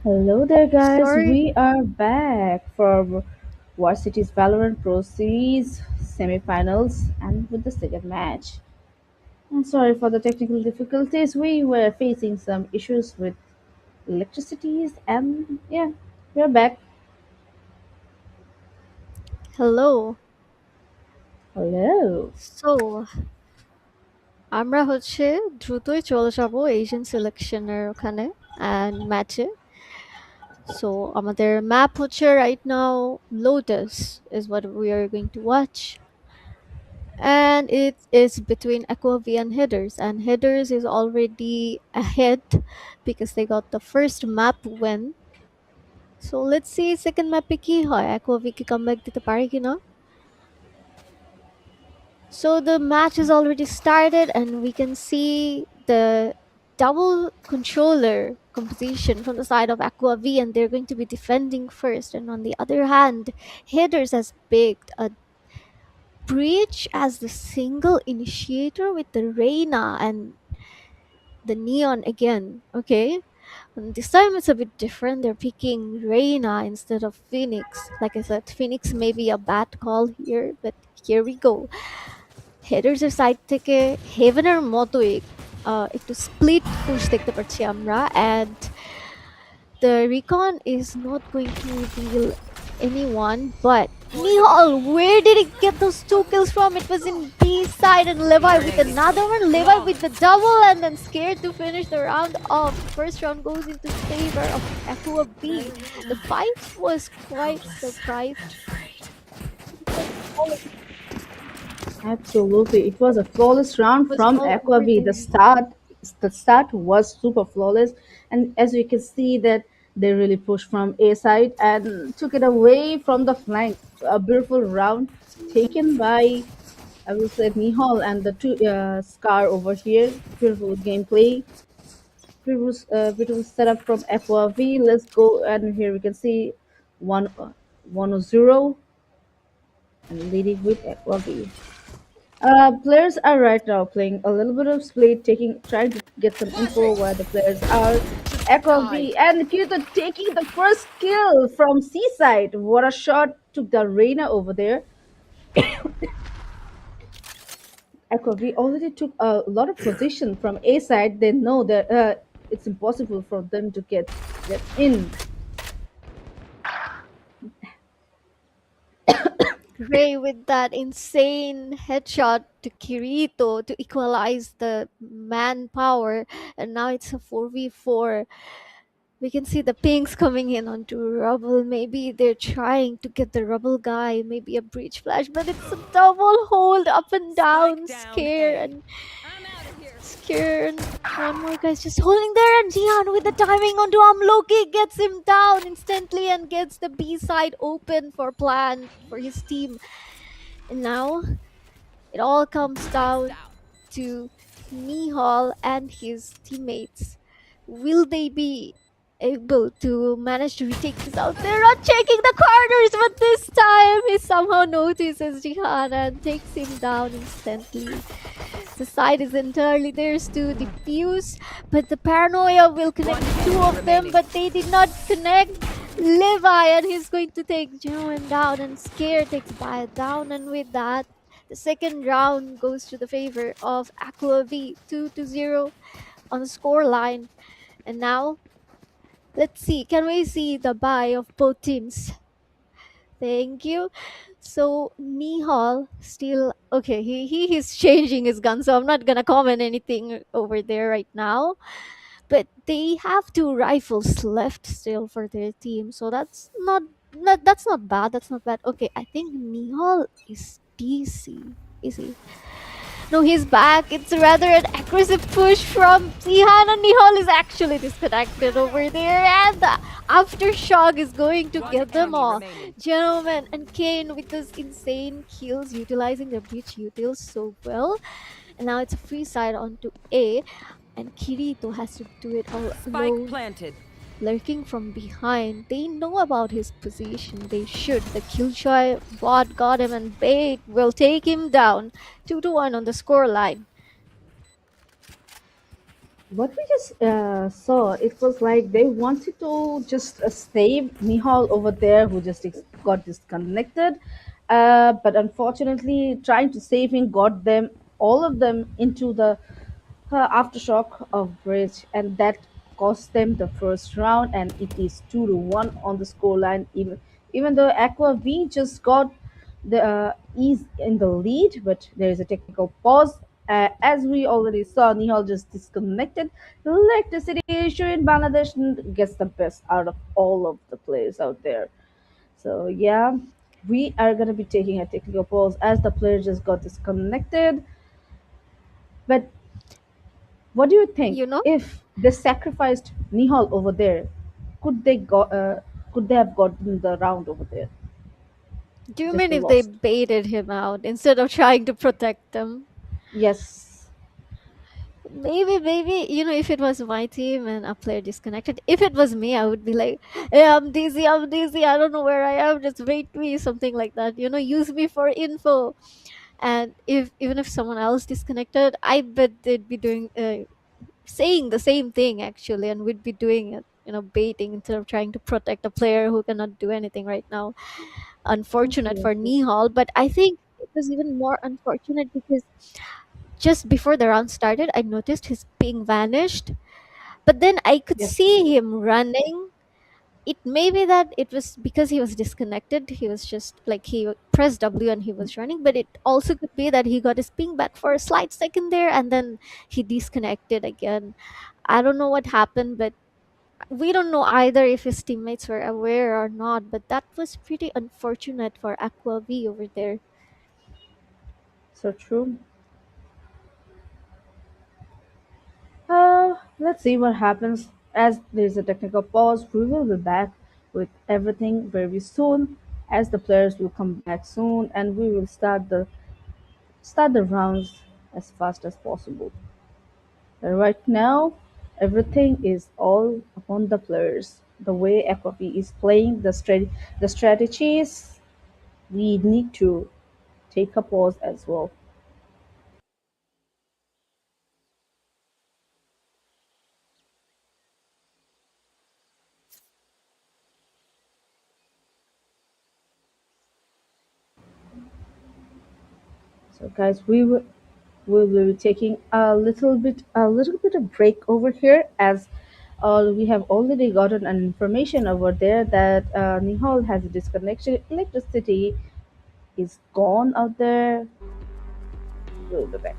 Hello there, guys. Sorry. We are back for WarCities Valorant Pro Series semifinals and with the second match. And sorry for the technical difficulties. We were facing some issues with electricities, and yeah, we're back. Hello. Hello. So, আমরা হচ্ছে দ্রুতই চলে যাব Asian সিলেকশনের ওখানে and ম্যাচে। So আমাদের map হচ্ছে right now Lotus is what we are going to watch. And it is between Aqua V and Headers. And Headers is already ahead because they got the first map win. So let's see second map এ কি হয়, Aqua V কি comeback দিতে পারে কিনা। So the match has already started and we can see the double controller composition from the side of Aqua V, and they're going to be defending first. And on the other hand, Headers has picked a Breach as the single initiator with the Reina and the Neon again. Okay. And this time it's a bit different. They're picking Reina instead of Phoenix. Like I said, Phoenix may be a bad call here, but here we go. Headers এর side থেকে হেভেনের মতোই একটু split push দেখতে পাচ্ছি আমরা, and the recon is not going to reveal anyone, but Nihal, where did he get those two kills from? It was in B side, and Levi with another one, Levi with the double, and then scared to finish the round off. First round goes into favor of Aqua B. The fight was quite surprised. Absolutely, it was a flawless round Was from all Aquavi. everything. The start was super flawless, and as you can see that they really pushed from A side and took it away from the flank. A beautiful round taken by, I will say, Nihal and the two Scar over here. Beautiful gameplay, beautiful setup from Aquavi. Let's go, and here we can see one 1-0 and leading with Aquavi. Players are right now playing a little bit of split, trying to get some info where the players are. Echo V and Kyoto taking the first kill from Seaside. What a shot took the Reina over there. Aqua, we already took a lot of position from A side. They know that it's impossible for them to get in. Ray with that insane headshot to Kirito to equalize the manpower, and now it's a 4v4. We can see the pings coming in onto Rubble. Maybe they're trying to get the Rubble guy, maybe a breach flash, but it's a double hold up and Spike down, down scare A. and I'm out of here. scare, and one more guy's just holding there, and Jihan with the timing onto Loki gets him down instantly and gets the B side open for plan for his team. And now it all comes Lights down out. to Nihal and his teammates. Will they be able to manage to retake this out? They're not checking the corners, but this time he somehow notices Jihan and takes him down instantly. The side is entirely theirs to defuse, but the paranoia will connect One the two enemy of them, remaining. but they did not connect. Levi, and he's going to take Genuine down, and Scare takes Baya down, and with that, the second round goes to the favor of Aqua V 2-0 on the score line. And now, let's see, can we see the buy of both teams? Thank you. So Nihal still okay. He is changing his gun, so I'm not gonna comment anything over there right now. But they have two rifles left still for their team, so that's not bad. That's not bad. Okay, I think Nihal is DC. Is he? No, he's back. It's rather an aggressive push from Sihan, and Nihal is actually disconnected over there, and the aftershock is going to One get them enemy all. remaining. Gentlemen, and Kane with those insane kills, utilizing the breach utils so well. And now it's a free side onto A, and Kirito has to do it all Spike alone, planted. lurking from behind. They know about his position. They should. The Killjoy bot got him, and Bait will take him down. 2-1 on the score line. What we just saw, it was like they wanted to just save Nihal over there, who just got disconnected. But unfortunately, trying to save him got them, all of them, into the aftershock of bridge, and that cost them the first round. And it is 2-1 on the scoreline. Even though Aqua V just got the is in the lead, but there is a technical pause. As we already saw, Nihal just disconnected. Electricity issue in Bangladesh gets the best out of all of the players out there. So yeah, we are gonna be taking a technical pause as the player just got disconnected. But what do you think? You know? If they sacrificed Nihal over there, could they could they have gotten the round over there? Do you Just mean the if they lost. baited him out instead of trying to protect them? Yes, Maybe, if it was my team and a player disconnected, if it was me, I would be like, hey, I'm dizzy, I don't know where I am, just wait me, something like that. Use me for info. And if even if someone else disconnected, I bet they'd be doing saying the same thing actually, and we'd be doing it, baiting instead of trying to protect a player who cannot do anything right now. Unfortunate for absolutely. Nihal, but I think it was even more unfortunate because just before the round started, I noticed his ping vanished, but then I could Yes, see him running. It may be that it was because he was disconnected. He was just like he pressed W and he was running, but it also could be that he got his ping back for a slight second there and then he disconnected again. I don't know what happened, but we don't know either if his teammates were aware or not. But that was pretty unfortunate for Aqua V over there. so true. Let's see what happens. As there is a technical pause, we will be back with everything very soon. As the players will come back soon, and we will start the rounds as fast as possible. Right now, everything is all upon the players. The way Aquafi is playing, the strategies, we need to take a pause as well. So, guys, we will be taking a little bit of break over here, as we have already gotten an information over there that Nihal has a disconnection. Electricity is gone out there. We'll be back.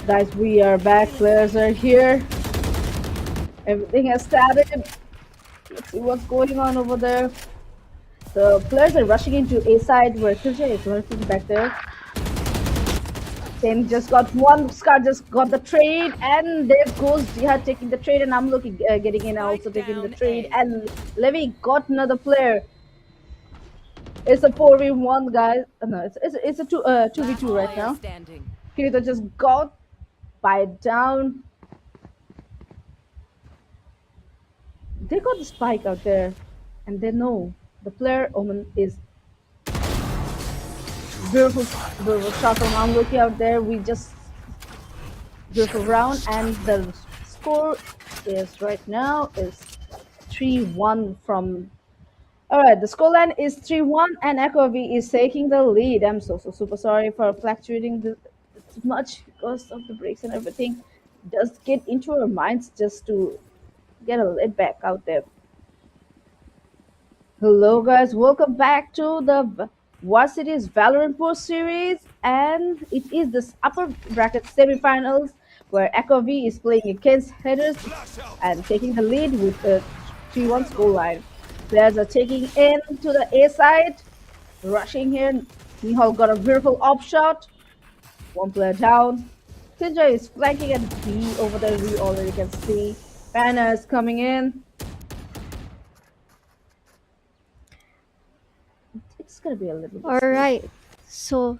Guys, we are back. Players are here. Everything has started. Let's see what's going on over there. The players are rushing into A side where Kilja is lurking back there. Tim just got one. Scar just got the trade, and there goes Jihad taking the trade, and I'm looking, getting in, also Spike taking the down trade, A. and Levy got another player. It's a 4v1, guys. No, it's a 2v2 Last right player now. standing. Kirito just got by down. They got the spike out there, and they know the player Omen is beautiful. Beautiful shot from Amloki out there. We just beautiful round, and the score is right now is 3-1 from. All right, the scoreline is 3-1, and Echo V is taking the lead. I'm so super sorry for fluctuating this much because of the breaks and everything. Just get into our minds just to get a lead back out there. Hello, guys. Welcome back to the WarCities Valorant Post series, and it is this upper bracket semifinals where Echo V is playing against Headers and taking the lead with a 3-1 scoreline. Players are taking in to the A side, rushing here. Nihal got a beautiful op shot. One player down. Tinja is flanking at B over there. We already can see. Banner is coming in. It's gonna be a little bit slow. Alright, so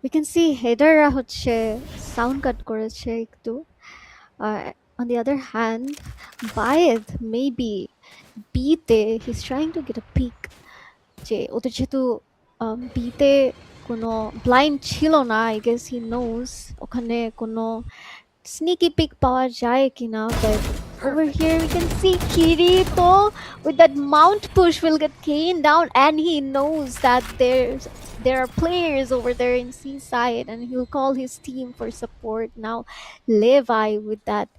we can see হেডাররা হচ্ছে sound কাট করেছে একটু। On the other hand, Bayed maybe বিতে he's trying to get a peek যে ওদের যেহেতু বিতে কোনো blind ছিল না, I guess he knows ওখানে কোনো sneaky peek পাওয়া যায় কিনা, but over here we can see Kirito with that mount push will get Kane down, and he knows that there are players over there in C side, and he'll call his team for support. Now Levi with that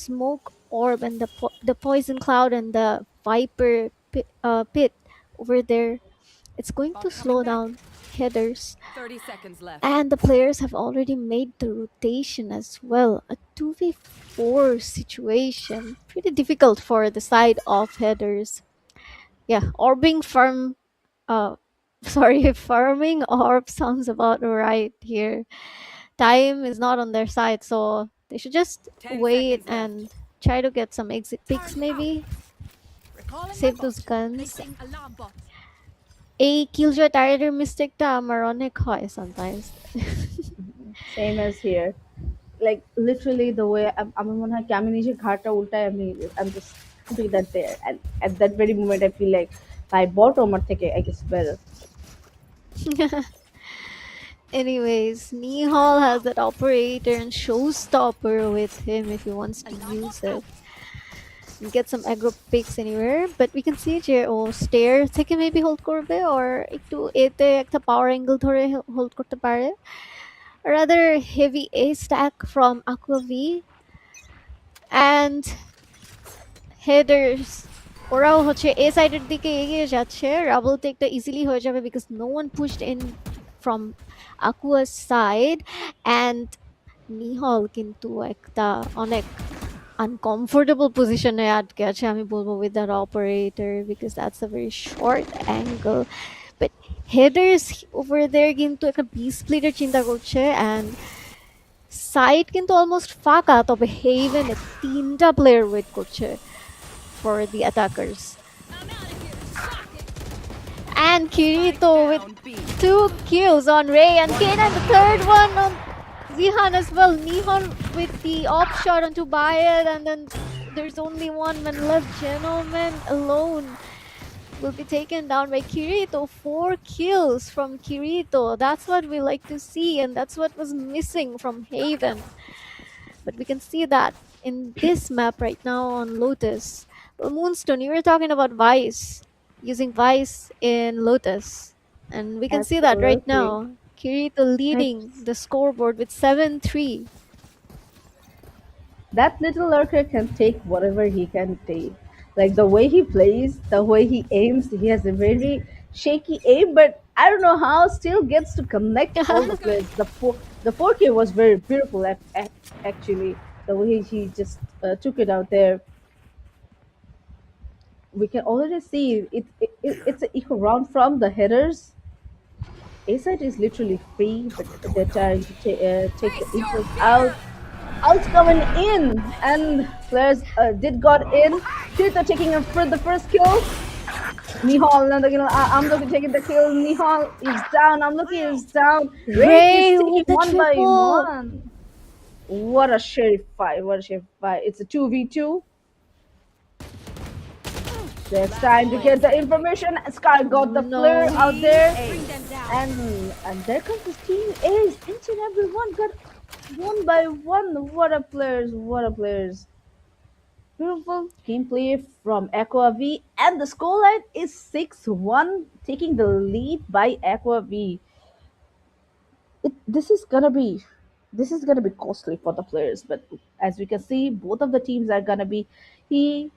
smoke orb and the poison cloud and the viper pit over there, it's going to Bot slow coming back. down. headers. 30 seconds left. And the players have already made the rotation as well. A 2v4 situation. Pretty difficult for the side of headers. Yeah, orbing farm. Sorry, farming orb sounds about right here. Time is not on their side, so they should just 10 wait seconds left. and try to get some exit picks maybe. Recalling my Save bot. those guns. Placing alarm bot. এই কিলজয় টায়ারের মিস্টেকটা আমার অনেক হয় sometimes. Same as here. Like literally the way আমি মনে হয় কি আমি নিজে ঘাড়টা উল্টায় I'm just putting that there, and at that very moment I feel like my bot আমার থেকে I guess better. Anyways, Nihal has that operator and showstopper with him if he wants to use it. And get some aggro picks anywhere. But we can see যে ও stair থেকে maybe hold করবে or একটু এতে একটা power angle ধরে hold করতে পারে. A rather heavy A stack from Aqua V. And headers. ওরাও হচ্ছে এ সাইডের দিকে এগিয়ে যাচ্ছে রাবল টেকটা ইজিলি হয়ে যাবে because no one pushed in from Aqua's side and নিহল কিন্তু একটা অনেক uncomfortable পজিশনে আটকে আছে আমি বলবো with that operator because that's a very short angle but headers over there কিন্তু একটা B splitter চিন্তা করছে and সাইড কিন্তু অলমোস্ট ফাঁকা তবে হেভেনে তিনটা প্লেয়ার ওয়েট করছে for the attackers. And Kirito with Down B. 2 kills on Ray and Kane and the third one on Zihan as well. Nihon with the off shot onto Bayed and then there's only one man left. Gentleman alone will be taken down by Kirito. 4 kills from Kirito. That's what we like to see and that's what was missing from Haven. But we can see that in this map right now on Lotus. Well, Moonstone, you were talking about Vice, using Vice in Lotus. And we can see that right Absolutely. now. Kirito leading the scoreboard with 7-3. That little lurker can take whatever he can take. Like the way he plays, the way he aims, he has a very shaky aim, but I don't know how still gets to connect all the players. The 4K was very beautiful actually. The way he just took it out there. We can already see it's an equal round from the headers. A side is literally free, but they're trying to take the inputs out. Outs coming in, and players did got in. Kirito taking him for the first kill. Nihal, another kill. I'm looking taking the kill. Nihal is down. I'm looking is down. Ray Ray is with taking the one by triple. one. What a sheriff fight! What a sheriff fight! It's a 2v2. There's time to get the information. Sky got the No. flare out there. Bring them down. And there comes his team Ace. Each and every one got one by one. What a players! What a players! Beautiful gameplay from Aqua V, and the scoreline is 6-1, taking the lead by Aqua V. This is gonna be costly for the players, but as we can see, both of the teams are gonna be he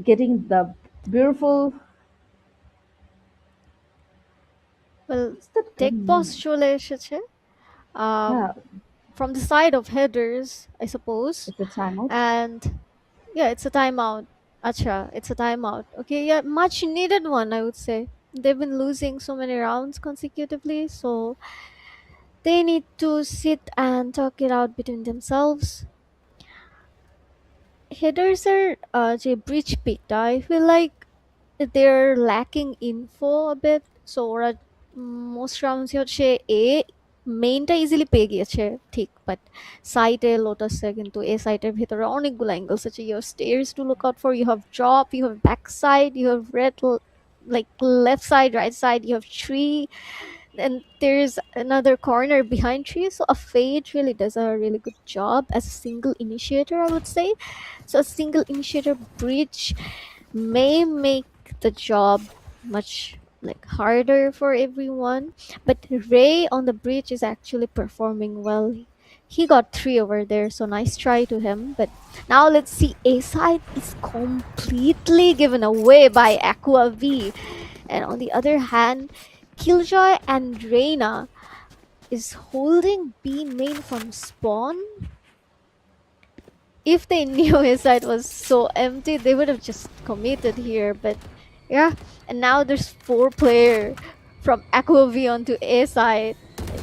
getting the beautiful. Well, What's that tech gun boss name? চলে এসেছে Yeah, from the side of headers, I suppose. it's a timeout. And yeah, it's a timeout. Acha, it's a timeout. Okay, yeah, much needed one, I would say. They've been losing so many rounds consecutively, so they need to sit and talk it out between themselves. Headers are যে breach picked. I feel like they're lacking info a bit. So ওরা most rounds হচ্ছে এ মেইনটা easily পেয়ে গিয়েছে ঠিক but সাইটে লোটাসে কিন্তু এ সাইটের ভিতরে অনেকগুলো অ্যাঙ্গেলস আছে you have stairs to look out for you have drop you have back side you have red like left side right side you have tree and there's another corner behind tree so a fade really does a really good job as a single initiator I would say so a single initiator breach may make the job much like harder for everyone but Ray on the bridge is actually performing well he got 3 over there so nice try to him but now let's see A side is completely given away by Aqua V and on the other hand Killjoy and Reyna is holding B main from spawn. If they knew his side was so empty, they would have just committed here. But yeah, and now there's 4 player from Aqua V onto A side.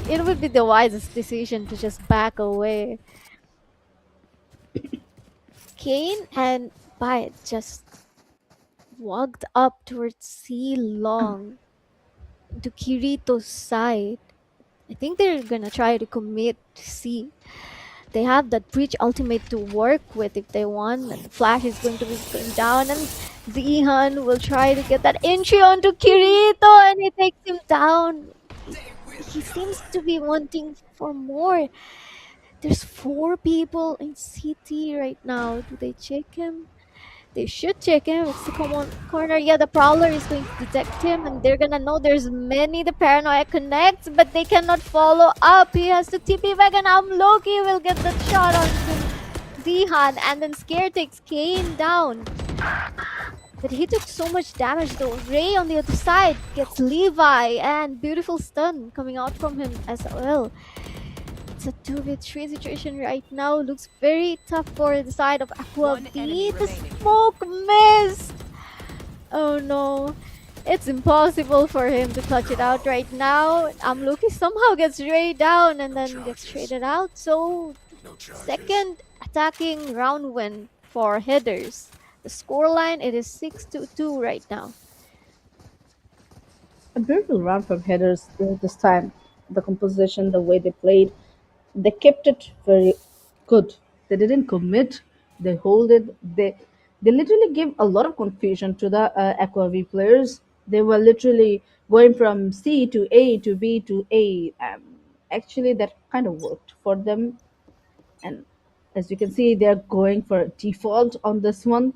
It would be the wisest decision to just back away. Kane and Bite just walked up towards C long to Kirito's side. I think they're gonna try to commit C. They have that breach ultimate to work with if they want, and the flash is going to be going down, and Zihan will try to get that entry onto Kirito, and he takes him down. He seems to be wanting for more. There's 4 people in CT right now. Do they check him? They should check him. It's the common corner. Yeah, the Prowler is going to detect him, and they're gonna know there's many. The Paranoia connects, but they cannot follow up. He has to TP back, and Loki will get that shot onto Zihan, and then Scare takes Kane down. But he took so much damage though. Ray on the other side gets Levi, and beautiful stun coming out from him as well. It's a 2v3 situation right now. Looks very tough for the side of Aqua One B. enemy The remaining. smoke missed! Oh no. It's impossible for him to clutch it out right now. Amluki somehow gets Ray down and then gets traded out. So, second attacking round win for headers. The scoreline, it is 6-2 right now. A beautiful round from headers this time. The composition, the way they played, they kept it very good. They didn't commit. They hold it. They literally gave a lot of confusion to the Aqua V players. They were literally going from C to A to B to A. Actually, that kind of worked for them. And as you can see, they're going for a default on this one.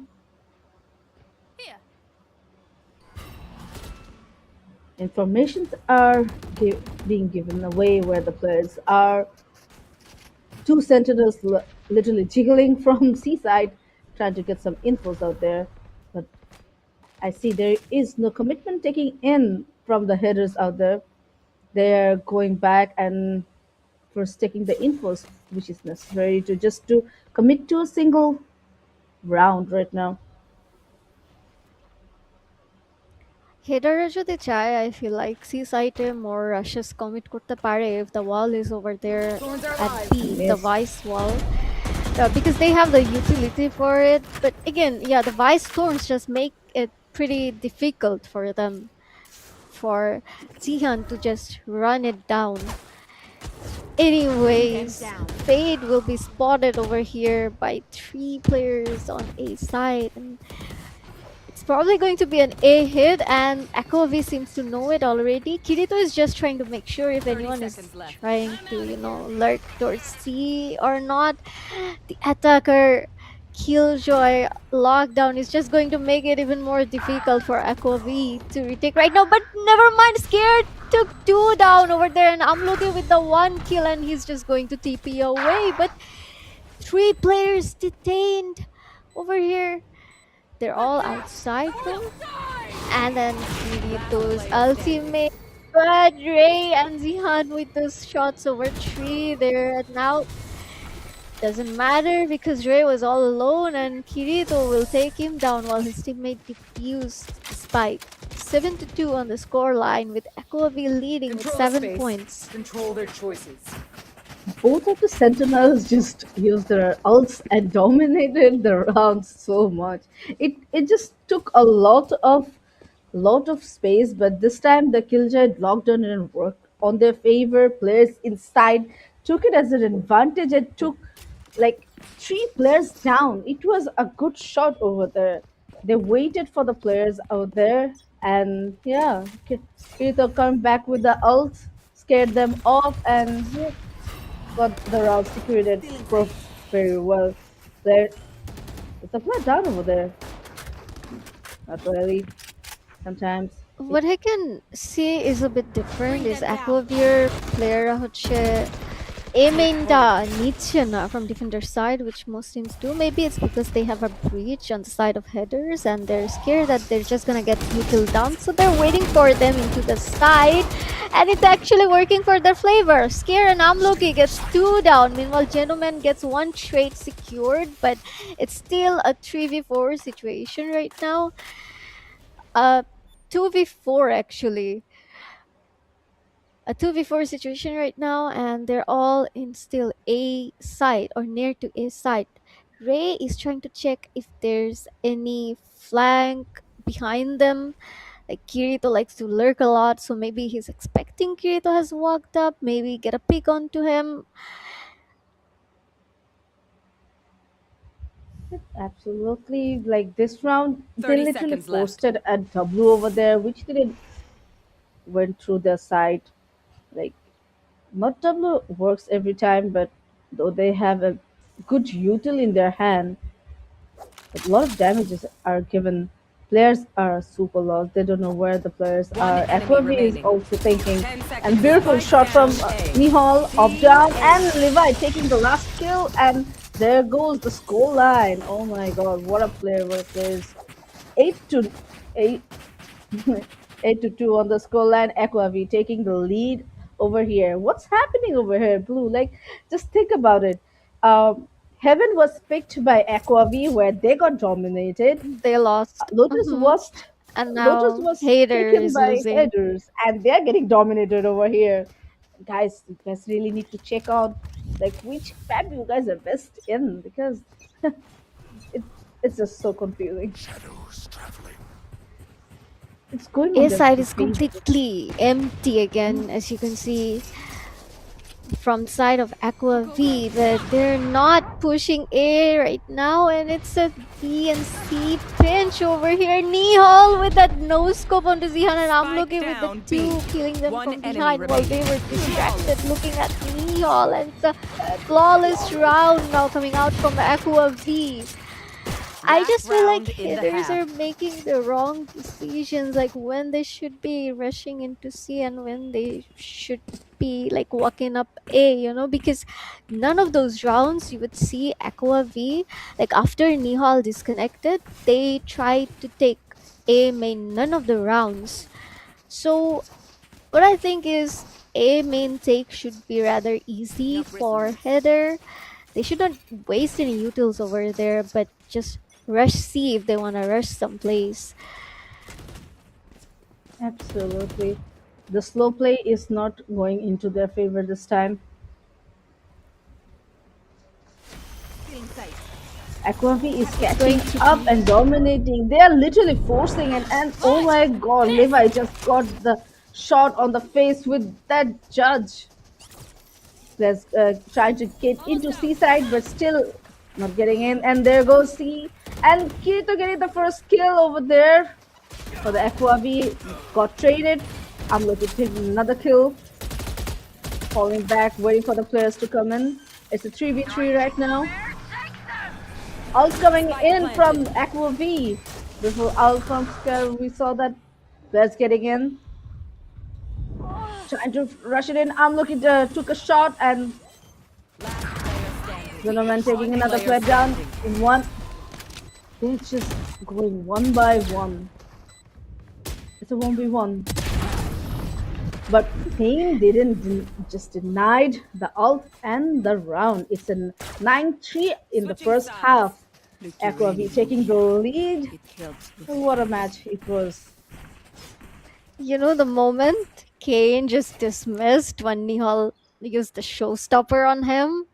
Here. Informations are being given away where the players are. 2 sentinels literally jiggling from seaside, trying to get some infos out there. But I see there is no commitment taking in from the headers out there. They're going back and first taking the infos which is necessary to just to commit to a single round right now. হেডারে যদি চায়, I feel like C site more rushes commit করতে পারে if the wall is over there Thorns are at alive. B, the Yes. Vice wall. Because they have the utility for it. But again, yeah, the Vice Thorns just make it pretty difficult for them, for Zihan to just run it down. Anyways, down. Fade will be spotted over here by 3 players on A side, and it's probably going to be an A hit, and Akovi seems to know it already. Kirito is just trying to make sure if 30 anyone is seconds left. trying to, lurk towards C or not. The attacker Killjoy lockdown is just going to make it even more difficult for Akovi to retake right now. But never mind, Scared took 2 down over there, and I'm looking with the 1 kill, and he's just going to TP away. But 3 players detained over here. They're all outside though. And then Kirito's ultimate. But Ray and Zihan with those shots over 3 there, and now doesn't matter because Ray was all alone, and Kirito will take him down while his teammate defused the spike. 7-2 on the score line, with Ekovi leading with 7 points. Control their choices. Both of the sentinels just used their ults and dominated the round so much. It just took a lot of space, but this time the Killjoy lockdown didn't work on their favor. Players inside took it as an advantage and took like 3 players down. It was a good shot over there. They waited for the players out there, and yeah, Kirito come back with the ult, scared them off, and yeah, got the route secured very well. There's a flat down over there. Not really. Sometimes. What I can see is a bit different Bring is them down. Aquavir player হচ্ছে aiming Nietzsche from defender side, which most teams do. Maybe it's because they have a breach on the side of headers and they're scared that they're just gonna get util down, so they're waiting for them into the side, and it's actually working for their flavor. Scare and Amloki gets 2 down. Meanwhile, Gentleman gets 1 trade secured, but it's still a 3v4 situation right now. 2v4 actually. A 2v4 situation right now, and they're all in still A side or near to A side. Ray is trying to check if there's any flank behind them. Like Kirito likes to lurk a lot, so maybe he's expecting Kirito has walked up, maybe get a peek onto him. Absolutely. Like this round, they 30 literally seconds left. posted a W over there, which didn't went through their side. Like not W works every time, but though they have a good util in their hand, a lot of damages are given. Players are super lost. They don't know where the players One are. enemy Aquavi is remaining. also thinking. 10 And seconds beautiful left. shot from Spike down A. Nihal, up B, down, A. and Levi taking the last kill. And there goes the score line. Oh my god, what a player! What a player! 8-8, 8-2 on the scoreline. Aquavi taking the lead over here. What's happening over here, Blue? Like, just think about it. Heaven was picked by Aquavi, where they got dominated. They lost. Lotus was And Lotus now was Hater taken is by losing. Headers, and they're getting dominated over here. Guys, you guys really need to check out like which map you guys are best in, because it, it's just so confusing. Shadows traveling. It's going on A their side is favor. completely empty again, as you can see from side of Aqua V, but they're not pushing A right now, and it's a B and C pinch over here. Nihal with that no scope onto Zihan, and I'm Spike looking with the down, 2 B. killing them One from enemy behind while they remaining. were distracted looking at Nihal, and it's a flawless round now coming out from Aqua V. I Last just feel like round in the hitters half. are making the wrong decisions, like when they should be rushing into C and when they should be like walking up A, because none of those rounds you would see Aqua V, like after Nihal disconnected, they tried to take A main none of the rounds. So what I think is A main take should be rather easy Enough for wristbands. header. They shouldn't waste any utils over there, but just rush C if they want to rush someplace. Absolutely. The slow play is not going into their favor this time. Feeling safe. Aquavi is It's going catching to up be and dominating. They are literally forcing and oh my god, Levi just got the shot on the face with that judge. Players trying to get into Seaside but still not getting in. And there goes C. And Kirito getting the first kill over there for the Aquavi. Got traded. I'm going to take another kill. Falling back, waiting for the players to come in. It's a 3v3 right now. Ult coming in from Aqua V. Before Ult from Scare, we saw that players getting in. Trying to rush it in. I'm looking to took a shot and Last player standing. Zenoman taking another Player player down standing. in one. They're just going one by one. It's a 1v1. But Pain didn't just denied the ult and the round. It's a 9-3 in the Switching first sides. half. Look, Aqua V taking the lead. It killed. What a match it was. the moment Kane just dismissed when Nihal used the showstopper on him.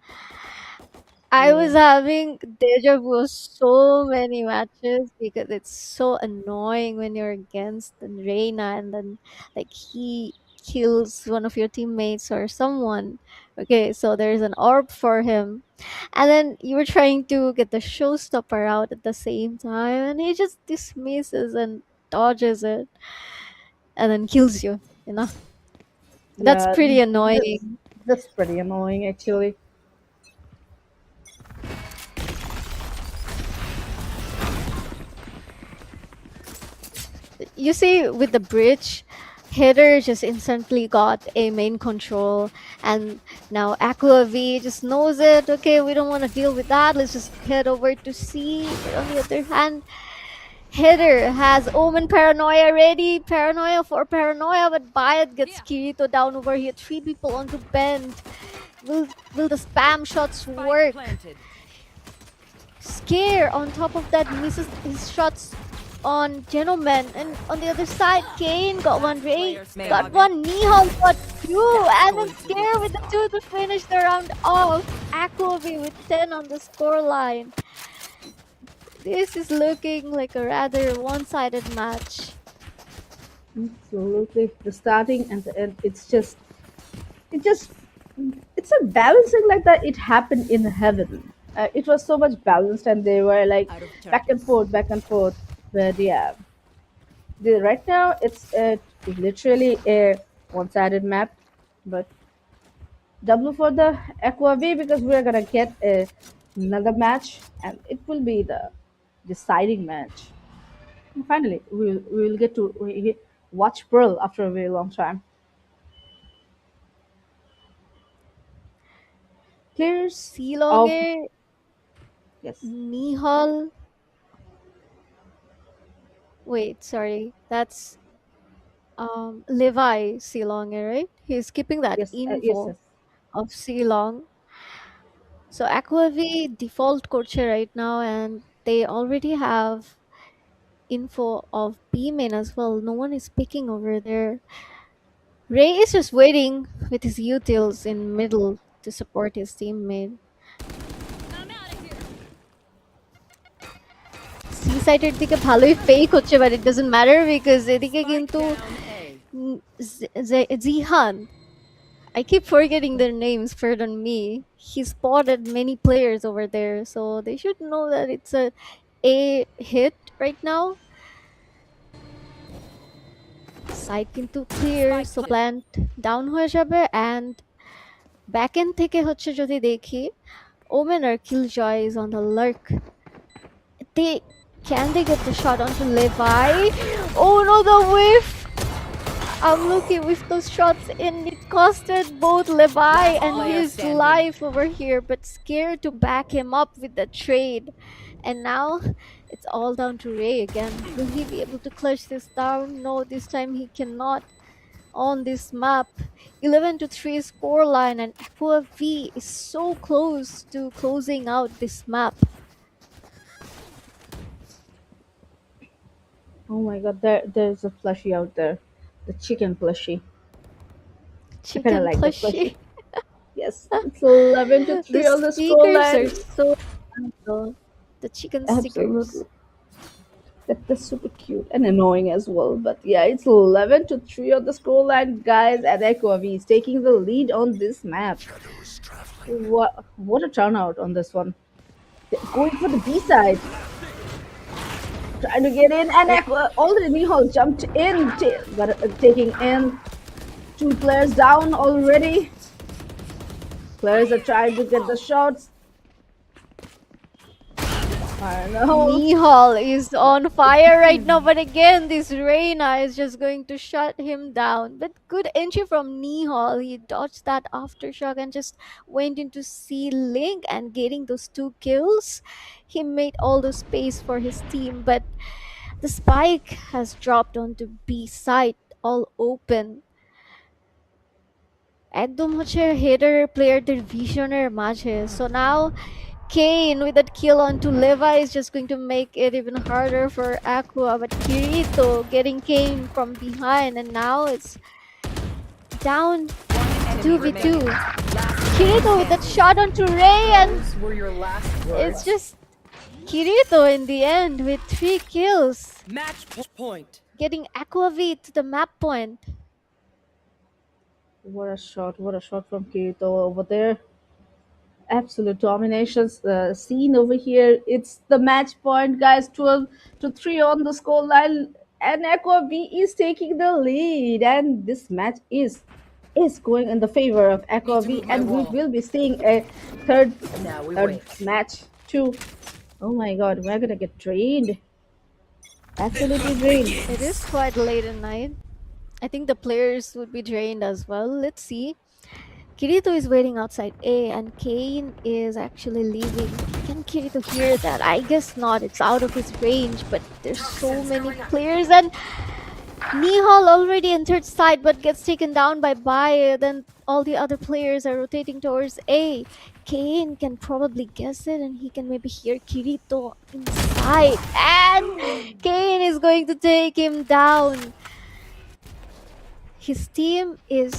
I was having deja vu of so many matches because it's so annoying when you're against the Reina and then like he kills one of your teammates or someone. Okay, so there's an orb for him. And then you were trying to get the showstopper out at the same time and he just dismisses and dodges it and then kills you. That's Yeah, pretty this annoying. that's pretty annoying actually. You see with the bridge, Hitter just instantly got a main control, and now Aqua V just knows it. Okay, we don't want to deal with that. Let's just head over to C. But on the other hand, Hitter has Omen Paranoia ready. Paranoia for Paranoia, but Bayat gets Kirito down over here. 3 people on to bend. Will the spam shots Spike work? planted. Scare on top of that misses his shots on Gentleman, and on the other side Kane got one, Ray got one, Nihal got 2, and then Scare with the 2 to finish the round off. Aquavi with 10 on the scoreline. This is looking like a rather one-sided match. Absolutely. The starting and the end, it's a balancing like that. It happened in heaven. It was so much balanced, and they were like Out of back and turns. forth, back and forth. But yeah, right now it's literally a one-sided map. But W for the Aqua V, because we're gonna get another match, and it will be the deciding match. And finally, we will get to watch Pearl after a very long time. Players of Silonge, yes, Nihal. Wait, sorry, that's Levi Silonge, right? He's keeping that yes, info yes. of Silong. So Aquavi default coach right now, and they already have info of B main as well. No one is picking over there. Ray is just waiting with his utils in middle to support his teammate. I'm out of here. C সাইডের দিকে ভালোই fake হচ্ছে, but it doesn't matter because এদিকে Spike কিন্তু down A. Jihan, I keep forgetting their names, pardon me. He spotted many players over there, so they should know that it's a hit right now. Side কিন্তু clear, Spike so plant down হয়ে যাবে, and back end থেকে হচ্ছে যদি দেখি, Omen or Killjoy is on the lurk. Can they get the shot onto Levi? Oh no, the whiff! I'm looking with those shots, and it costed both Levi Last and player his standing. life over here, but scared to back him up with the trade. And now it's all down to Ray again. Will he be able to clutch this down? No, this time he cannot. On this map, 11 to 3 scoreline, and Aqua V is so close to closing out this map. Oh my God, there's a plushie out there, the chicken plushie. I kind of Chicken like that plushie. plushie. Yes, it's 11 to The 3 on the stickers are scoreline. so fun though. The chicken stickers. Absolutely. That's super cute and annoying as well. But yeah, it's 11 to 3 on the scoreline, guys, and Aquavi is taking the lead on this map. Shadows traveling. What a turnout on this one. They're going for the B side. Trying to get in, and already Nihal jumped in, but taking in 2 players down already. Players are trying to get the shots. I know. Nihal is on fire right now, but again, this Reina is just going to shut him down. But good entry from Nihal. He dodged that aftershock and just went into C Link and getting those 2 kills. He made all the space for his team, but the spike has dropped onto B side, all open. একদম হচ্ছে header প্লেয়ারদের ভিশনের মাঝে. So now Kane with that kill onto Levi is just going to make it even harder for Aqua, but Kirito getting Kane from behind, and now it's down Enemy 2v2. remaining. Last Kirito with that shot onto Ray, and Those were your last words. it's just Kirito in the end with 3 kills, Match point. getting Aqua V to the map point. What a shot! What a shot from Kirito over there. Absolute dominations seen over here. It's the match point, guys. 12 to 3 on the scoreline, and Aqua B is taking the lead. And this match is going in the favor of Aqua Need to V, move my and we wall. will be seeing a third Now we third wait. match too. Oh my God, we're gonna get drained. Absolutely drained. It is quite late at night. I think the players would be drained as well. Let's see. Kirito is waiting outside A, and Kane is actually leaving. Can Kirito hear that? I guess not. It's out of his range, but there's so many players, and Nihal already entered side but gets taken down by Baye. Then all the other players are rotating towards A. Kane can probably guess it, and he can maybe hear Kirito inside. And Kane is going to take him down. His team is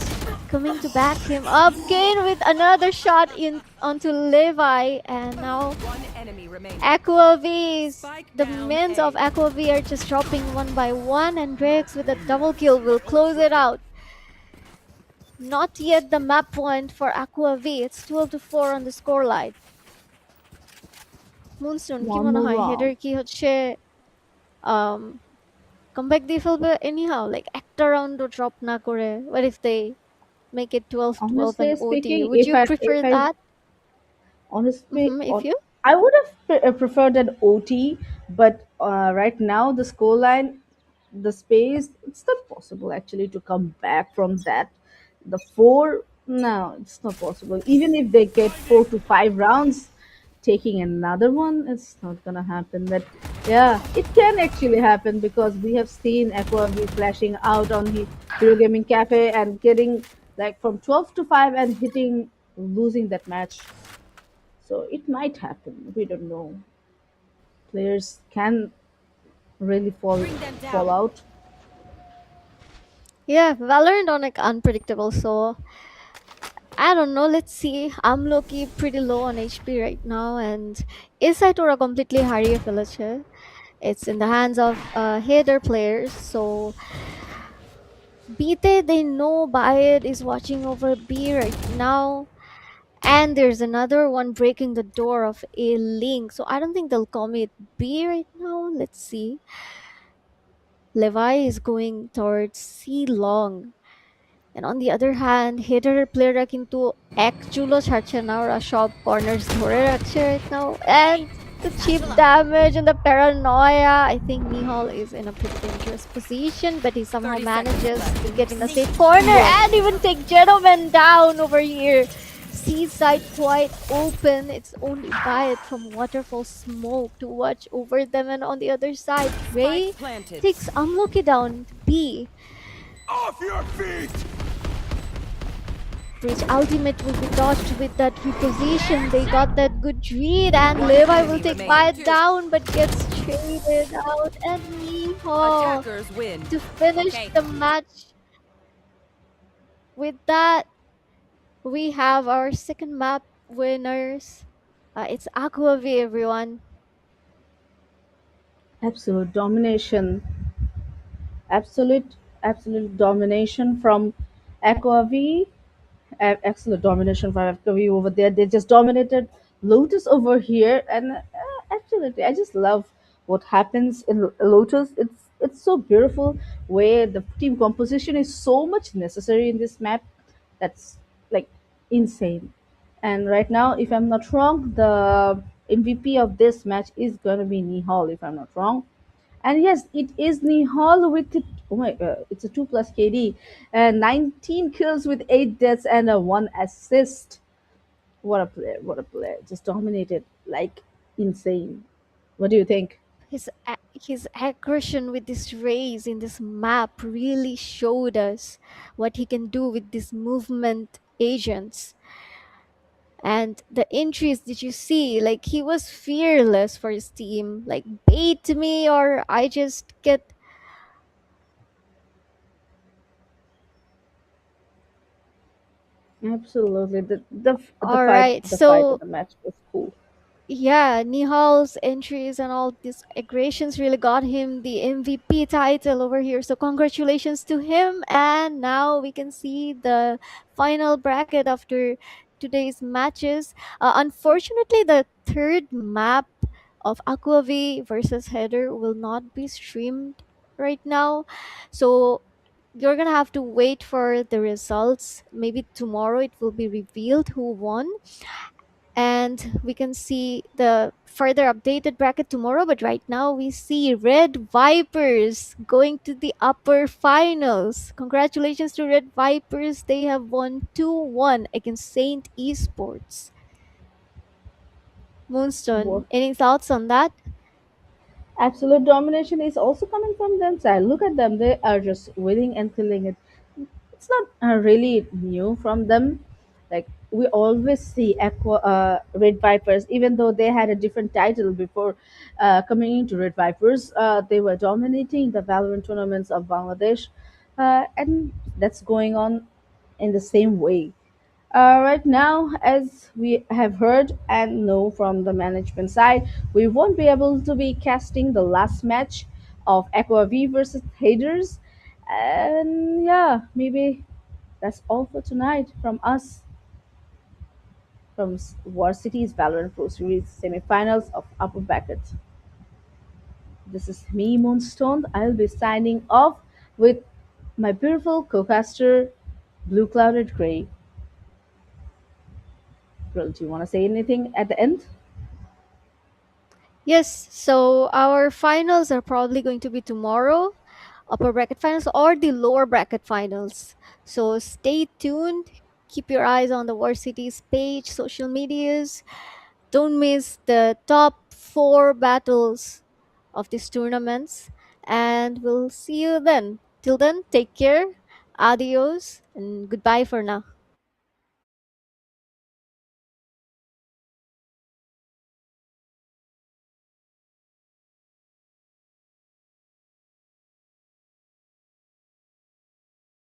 coming to back him up. Kane with another shot in onto Levi, and now One enemy remaining. Aqua V's. Spike The down mins A. of Aqua V are just dropping one by one, and Rex with a double kill will close it out. Not yet the map point for Aqua V. It's 12 to 4 on the scoreline. Moonstone, কি One মনে more হয় round. Header কি হচ্ছে um comeback দিয়ে ফেলবে anyhow, like একটা round drop না করে? What if they make it 12-12 and Honestly OT? speaking, Would you prefer if I that? honestly, If you I would have preferred an OT, but right now the scoreline, the space, it's not possible actually to come back from that. The four, no, it's not possible. Even if they get 4 to 5 rounds, taking another one, it's not gonna happen. But yeah, it can actually happen because we have seen Aqua be flashing out on the Hero Gaming Cafe and getting like from 12 to 5 and hitting, losing that match. So it might happen. We don't know. Players can really Bring them fall down. out. yeah, Valorant on like unpredictable, so I don't know. Let's see. I'm low-key pretty low on HP right now, and Isai Tora completely হারিয়ে ফেলেছে. It's in the hands of header players. So Bite, they know Bayed is watching over B right now, and there's another one breaking the door of A link. So I don't think they'll commit B right now. Let's see. Levi is going towards C long. And on the other hand, হেডারের প্লেয়াররা কিন্তু এক চুলও ছাড়ছে না, ওরা সব corners ধরে রাখছে right now. And the cheap damage and the paranoia. I think Nihal is in a pretty dangerous position, but he somehow 30 seconds manages left. to get in a safe corner and even take Gentleman down over here. Seaside quite open. It's only Bayat from Waterfall Smoke to watch over them. And on the other side, Ray Spike planted. takes Unlucky down B. Off your feet! Bridge ultimate will be dodged with that reposition. They got that good read, and Levi will take Bayat down but gets traded out. And Miho Attackers win. to finish Okay. the match. With that, we have our second map winners. It's Aqua V, everyone. Absolute domination. Absolute domination from Aquavi. Absolute domination from Aquavi over there. They just dominated Lotus over here, and absolutely, I just love what happens in Lotus. It's so beautiful where the team composition is so much necessary in this map. That's like insane. And right now, if I'm not wrong, the MVP of this match is gonna be Nihal, if I'm not wrong. And yes, it is Nihal with it. Oh my, it's a 2 plus KD, and 19 kills with 8 deaths and a 1 assist. What a player! What a player! Just dominated like insane. What do you think? His aggression with this race in this map really showed us what he can do with these movement agents. And the entries, did you see? Like, he was fearless for his team. Like, bait me or I just get. Absolutely, Alright, the fight of so the match was cool. yeah, Nihal's entries and all these aggressions really got him the MVP title over here. So congratulations to him. And now we can see the final bracket after today's matches. Unfortunately, the third map of Aquavi versus Header will not be streamed right now. So you're gonna have to wait for the results. Maybe tomorrow it will be revealed who won. and we can see the further updated bracket tomorrow. But right now we see Red Vipers going to the upper finals. Congratulations to Red Vipers, they have won 2-1 against Saint Esports. Moonstone, Wo- any thoughts on that? Absolute domination is also coming from them side. Look at them; they are just winning and killing it. It's not really new from them. Like we always see Red Vipers, even though they had a different title before coming into Red Vipers. They were dominating the Valorant tournaments of Bangladesh, and that's going on in the same way. Right now, as we have heard and know from the management side, we won't be able to be casting the last match of Aqua V versus Haders. And yeah, maybe that's all for tonight from us from WarCities Valorant Pro Series semifinals of Upper Bracket. This is me, Moonstone. I'll be signing off with my beautiful co-caster, Blue Clouded Gray. Girl, do you want to say anything at the end? Yes, so our finals are probably going to be tomorrow, upper bracket finals or the lower bracket finals. So stay tuned. Keep your eyes on the WarCities page, social medias. Don't miss the top 4 battles of these tournaments. And we'll see you then. Till then, take care. Adios and goodbye for now.